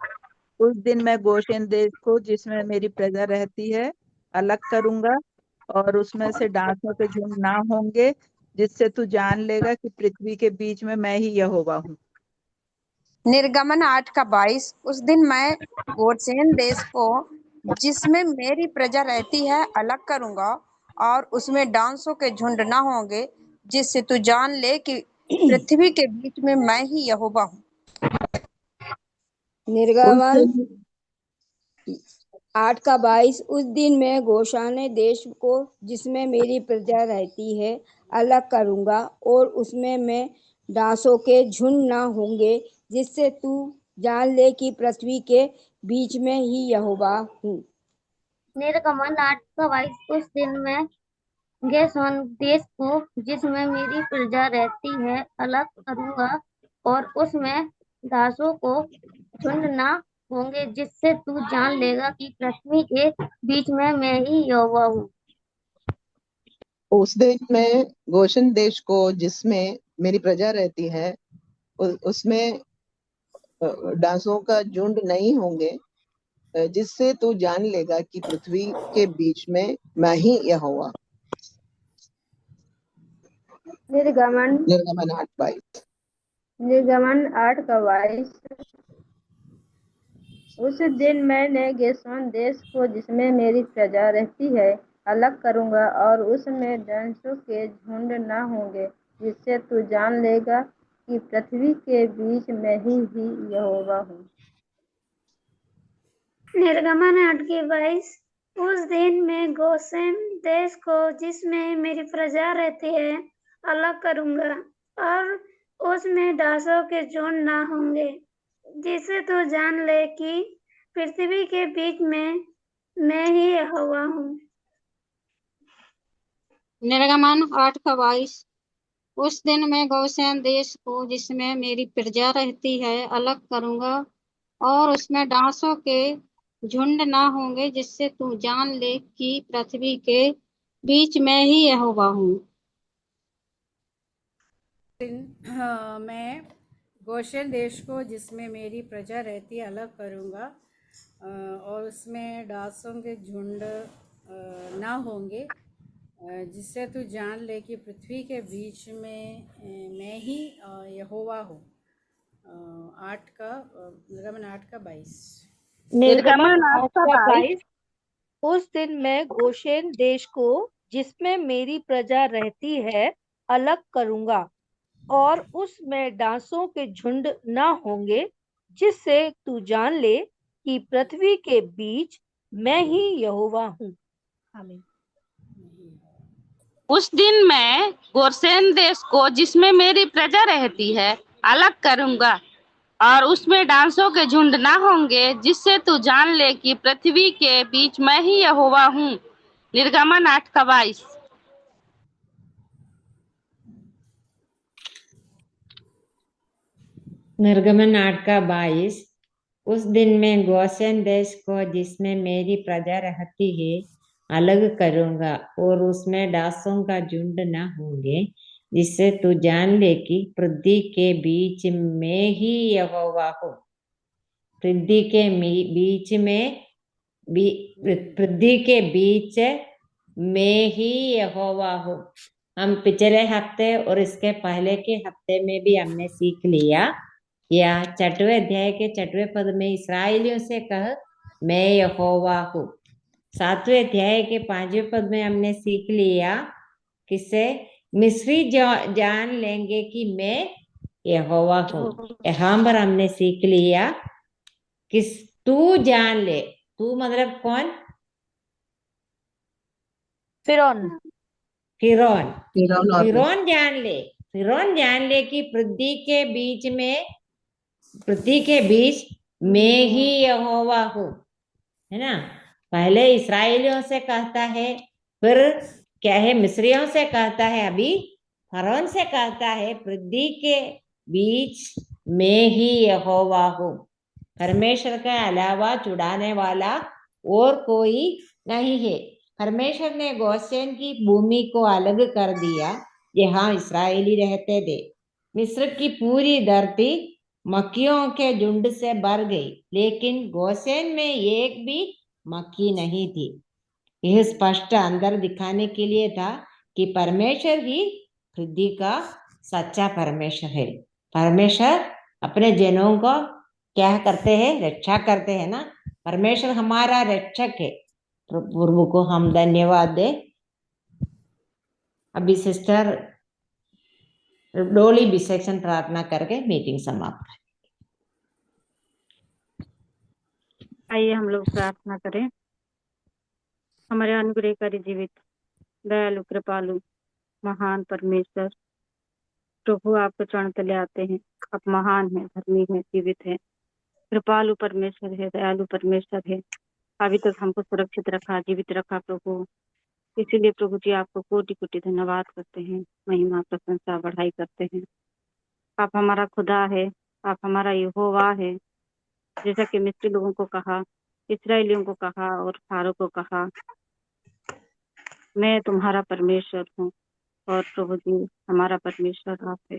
उस दिन मैं गोशेन देश को जिसमें मेरी प्रजा रहती है अलग करूंगा, और उसमें से डांसों के झुंड ना होंगे, जिससे तू जान लेगा कि पृथ्वी के बीच में मैं ही यहोवा हूँ। निर्गमन 8 का 22। उस दिन मैं गोसेन देश को जिसमें मेरी प्रजा रहती है अलग करूंगा, और उसमें डांसों के झुंड ना होंगे, जिससे तू जान ले कि पृथ्वी के बीच में मैं ही यहोवा हूँ। निर्गमन 8 का 22। उस दिन मैं गोशाने देश को जिसमें मेरी प्रजा रहती है अलग करूंगा, और उसमें मैं डांसों के झुंड ना होंगे, जिससे तू जान ले कि पृथ्वी के बीच में ही यहोवा हूँ। निर्गमन 8 का 22। उस दिन मैं गेशोन देश को जिसमें मेरी प्रजा रहती है अलग करूंगा, और उसमें दासों को झुंड ना होंगे, जिससे तू जान लेगा कि पृथ्वी के बीच में मैं ही यहोवा हूँ। उस दिन मैं गोशन देश को जिसमें मेरी प्रजा रहती है उसमें डांसों का झुंड नहीं होंगे, जिससे तू जान लेगा कि पृथ्वी के बीच में मैं ही यहोवा। निर्गमन 8:22। निर्गमन 8 का 22। उस दिन मैंने गेशोन देश को जिसमें मेरी प्रजा रहती है अलग करूंगा, और उसमें डांसों के झुंड न होंगे, जिससे तू जान लेगा कि पृथ्वी के बीच में ही यहोवा हूँ। निर्गमन 8 के 22। उस दिन मैं गोसेन देश को जिसमें मेरी प्रजा रहती है अलग करूंगा, और उसमें दासों के झुंड ना होंगे, जिससे तू जान ले कि पृथ्वी के बीच में मैं ही यहोवा हूँ। निर्गमन 8 का 22। उस दिन मैं गोसेन देश को जिसमें मेरी प्रजा रहती है अलग करूंगा, और उसमें डांसों के झुंड ना होंगे, जिससे तू जान ले कि पृथ्वी के बीच में ही यहोवा हूँ। मैं गोशेन देश को जिसमें मेरी प्रजा रहती है अलग करूंगा, और उसमें डांसों के झुंड ना होंगे, जिससे तू जान ले कि पृथ्वी के बीच में मैं ही यहोवा हूँ। 8 का 22। निर्गमन 8 का 22। उस दिन मैं गोशेन देश को जिसमें मेरी प्रजा रहती है अलग करूंगा, और उसमें डांसों के झुंड ना होंगे, जिससे तू जान ले कि पृथ्वी के बीच मैं ही यहोवा हूँ। आमीन। उस दिन मैं गोसेन देश को जिसमें मेरी प्रजा रहती है अलग करूंगा, और उसमें डांसों के झुंड ना होंगे, जिससे तू जान ले कि पृथ्वी के बीच मैं ही यहोवा हूँ। निर्गमन 8 का 22। निर्गमन 8 का 22। उस दिन मैं गोशेन देश को जिसमें मेरी प्रजा रहती है अलग करूंगा, और उसमें दासों का झुंड न होंगे, जिससे तू जान ले कि पृथ्वी के बीच में ही यहोवा हूँ। पृथ्वी के बीच में पृथ्वी के बीच में ही यहोवा हूँ। हम पिछले हफ्ते और इसके पहले के हफ्ते में भी हमने सीख लिया, या 6वें अध्याय के 6वें पद में इस्राएलियों से कह मैं यहोवा हूँ। 7वें अध्याय के 5वें पद में हमने सीख लिया किससे मिस्री जान लेंगे कि मैं यहोवा हूँ। यहाँ पर हमने सीख लिया कि तू जान ले। तू मतलब कौन? फिरौन। फिरौन जान ले कि पृथ्वी के बीच मैं ही यहोवा हूँ, है ना। पहले इस्राएलियों से कहता है, फिर क्या है मिस्रियों से कहता है, अभी फिरौन से कहता है पृथ्वी के बीच मैं ही यहोवा हूँ। परमेश्वर के अलावा छुड़ाने वाला और कोई नहीं है। परमेश्वर ने गोशेन की भूमि को अलग कर दिया जहाँ इसराइली रहते थे। मिस्र की पूरी धरती मक्खियों के झुंड से भर गई, लेकिन गोशेन में एक भी मक्खी नहीं थी। यह स्पष्ट अंदर दिखाने के लिए था कि परमेश्वर ही पृथ्वी का सच्चा परमेश्वर है। परमेश्वर अपने जनों को क्या करते हैं? रक्षा करते हैं ना। परमेश्वर हमारा रक्षक है। प्रभु को हम धन्यवाद दे। अभी सिस्टर डोली बिसेक्शन प्रार्थना करके मीटिंग समाप्त करें। आइए हम लोग प्रार्थना करें। हमारे अनुग्रहकारी जीवित दयालु कृपालु महान परमेश्वर प्रभु, आपको चरण तले आते हैं। आप महान है, धर्मी है, जीवित है, कृपालु परमेश्वर है, दयालु परमेश्वर है। अभी तक हमको सुरक्षित रखा, जीवित रखा प्रभु। इसीलिए प्रभु जी आपको कोटि कोटि धन्यवाद करते हैं, महिमा प्रशंसा बढ़ाई करते हैं। आप हमारा खुदा है, आप हमारा यहोवा है। जैसा कि मिस्री लोगों को कहा, इसराइलियों को कहा और फारो को कहा, मैं तुम्हारा परमेश्वर हूँ। और प्रभु जी हमारा परमेश्वर आप है।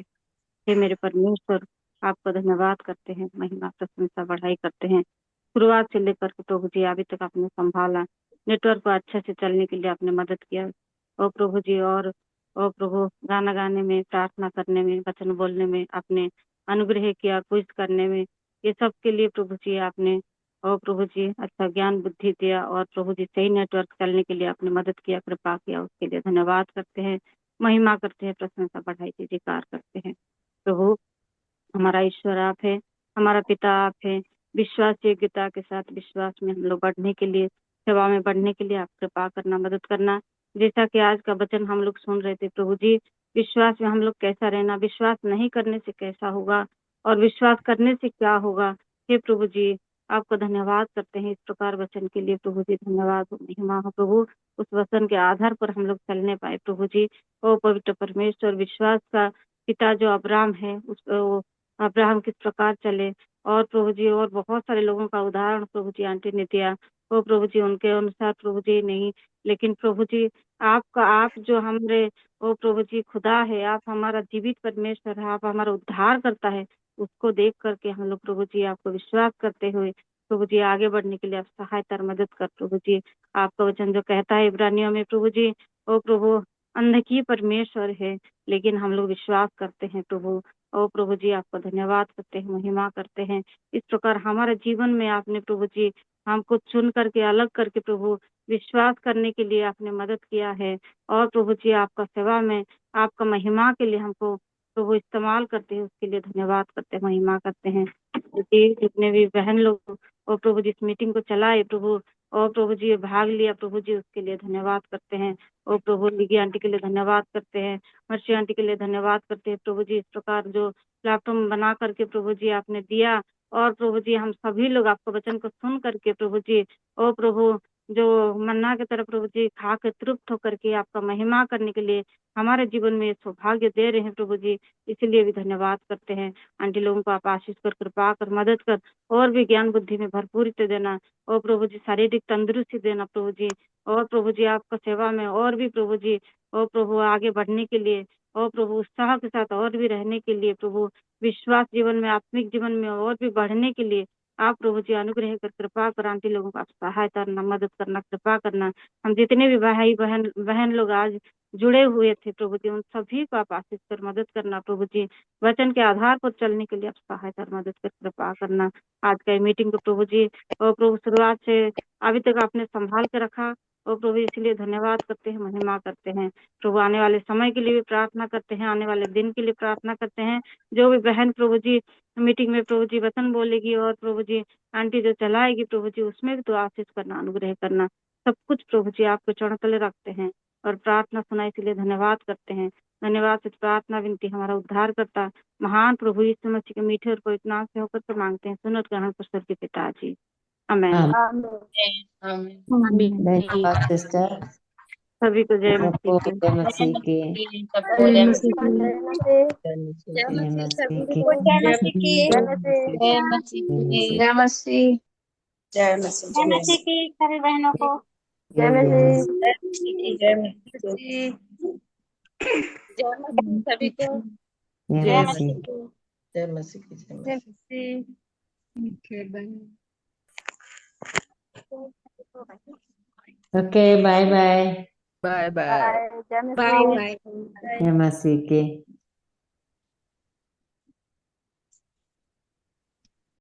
हे मेरे परमेश्वर, आपका धन्यवाद करते हैं, महिमा प्रशंसा बढ़ाई करते हैं। शुरुआत से लेकर के प्रभु जी अभी तक आपने संभाला, नेटवर्क को अच्छे से चलने के लिए आपने मदद किया। और प्रभु जी और प्रभु गाना गाने में, प्रार्थना करने में, वचन बोलने में आपने अनुग्रह किया, क्विज करने में, ये सब के लिए प्रभु जी आपने और प्रभु जी अच्छा ज्ञान बुद्धि दिया। और प्रभु जी सही नेटवर्क चलने के लिए आपने मदद किया, कृपा किया, उसके लिए धन्यवाद करते हैं, महिमा करते हैं, प्रशंसा बढ़ाई जयकार करते हैं। प्रभु हमारा ईश्वर आप है, हमारा पिता आप है। विश्वास योग्यता के साथ विश्वास में हम लोग बढ़ने के लिए, सेवा में बढ़ने के लिए आप कृपा करना, मदद करना। जैसा कि आज का वचन हम लोग सुन रहे थे प्रभु जी, विश्वास में हम लोग कैसा रहना, विश्वास नहीं करने से कैसा होगा और विश्वास करने से क्या होगा। हे प्रभु जी आपको धन्यवाद करते हैं इस प्रकार वचन के लिए प्रभु जी। धन्यवाद हो, महिमा हो प्रभु। उस वचन के आधार पर हम लोग चलने पाए प्रभु जी। ओ पवित्र परमेश्वर, विश्वास का पिता जो अब्राहम है, उस अब्राहम किस प्रकार चले, और प्रभु जी और बहुत सारे लोगों का उदाहरण प्रभु जी आंटी ने दिया। ओ प्रभु जी उनके अनुसार प्रभु जी नहीं, लेकिन प्रभु जी आपका, आप जो हमारे ओ प्रभु जी खुदा है, आप हमारा जीवित परमेश्वर है, आप हमारा उद्धार करता है। उसको देख करके हम लोग प्रभु जी आपको विश्वास करते हुए प्रभु जी आगे बढ़ने के लिए आप सहायता और मदद कर प्रभु जी। आपका वचन जो कहता है इब्रानियों में प्रभु जी, ओ प्रभु अंधकी परमेश्वर है, लेकिन हम लोग विश्वास करते हैं प्रभु। ओ प्रभु जी आपका धन्यवाद करते हैं, महिमा करते हैं। इस प्रकार हमारे जीवन में आपने प्रभु जी हमको चुन करके, अलग करके प्रभु विश्वास करने के लिए आपने मदद किया है। और प्रभु जी आपका सेवा में, आपका महिमा के लिए हमको प्रभु इस्तेमाल करते हैं, उसके लिए धन्यवाद करते हैं, महिमा करते हैं। जी जितने भी बहन लोग और प्रभु जी इस मीटिंग को चलाए प्रभु, और प्रभु जी भाग लिया प्रभु जी, उसके लिए धन्यवाद करते हैं। और प्रभु लिगी आंटी के लिए धन्यवाद करते हैं, मर्सी आंटी के लिए धन्यवाद करते हैं प्रभु जी। इस प्रकार जो प्लेटफॉर्म बना करके प्रभु जी आपने दिया, और प्रभु जी हम सभी लोग आपके वचन को सुन करके प्रभु जी, और प्रभु जो मन्ना की तरफ प्रभु जी खा के तृप्त होकर के आपका महिमा करने के लिए हमारे जीवन में सौभाग्य दे रहे हैं प्रभु जी, इसलिए भी धन्यवाद करते हैं। आंटी लोगों को आप आशीष कर, कृपा कर, मदद कर, और भी ज्ञान बुद्धि में भरपूरित देना। और प्रभु जी शारीरिक तंदुरुस्ती देना प्रभु जी। और प्रभु जी आपका सेवा में और भी प्रभु जी, और प्रभु आगे बढ़ने के लिए, और प्रभु उत्साह के साथ और भी रहने के लिए प्रभु, विश्वास जीवन में, आत्मिक जीवन में और भी बढ़ने के लिए आप प्रभु जी अनुग्रह कर, कृपा कर, आंटी लोगों को आप सहायता करना, मदद करना, कृपा करना। हम जितने भी भाई बहन लोग आज जुड़े हुए थे प्रभु जी, उन सभी को आप आशीष कर, मदद करना प्रभु जी। वचन के आधार पर चलने के लिए आप सहायता और मदद कर, कृपा करना। आज का मीटिंग को प्रभु जी, और प्रभु शुरुआत से अभी तक आपने संभाल के रखा, और प्रभु इसलिए धन्यवाद करते हैं, महिमा करते हैं प्रभु। आने वाले समय के लिए भी प्रार्थना करते हैं, आने वाले दिन के लिए प्रार्थना करते हैं। जो भी बहन प्रभु जी मीटिंग में प्रभु जी वचन बोलेगी, और प्रभु जी आंटी जो चलाएगी प्रभु जी, उसमें भी तो आशीष करना, अनुग्रह करना, सब कुछ प्रभु जी आपके चरण तले रखते हैं और प्रार्थना सुना, इसलिए धन्यवाद करते हैं। धन्यवाद से प्रार्थना विनती हमारा उद्धार करता महान प्रभु यीशु मसीह के मीठे और पवित्र नाम से होकर तो मांगते हैं, सुनो ग्रहण पर स्वर्गीय पिताजी, आमेन। धन्यवाद सिस्टर। सभी को जय सबको मसीह की। जय मसीह की। सबको जय मसीह की। जय जय जय मसीह मसीह सभी की। को। जय मसीह की। जय मसीह जय की। मसीह। जय मसीह। जय मसीह जय मसीह की सभी बहनों को। जय मसीह। जय मसीह की। जय मसीह। जय मसीह सभी को। जय जय मसीह। मसीह। जय मसीह की। जय जय मसीह। मसीह। Okay, bye bye. Bye bye. जय बाय मसीह। बाय। जय मसीह के।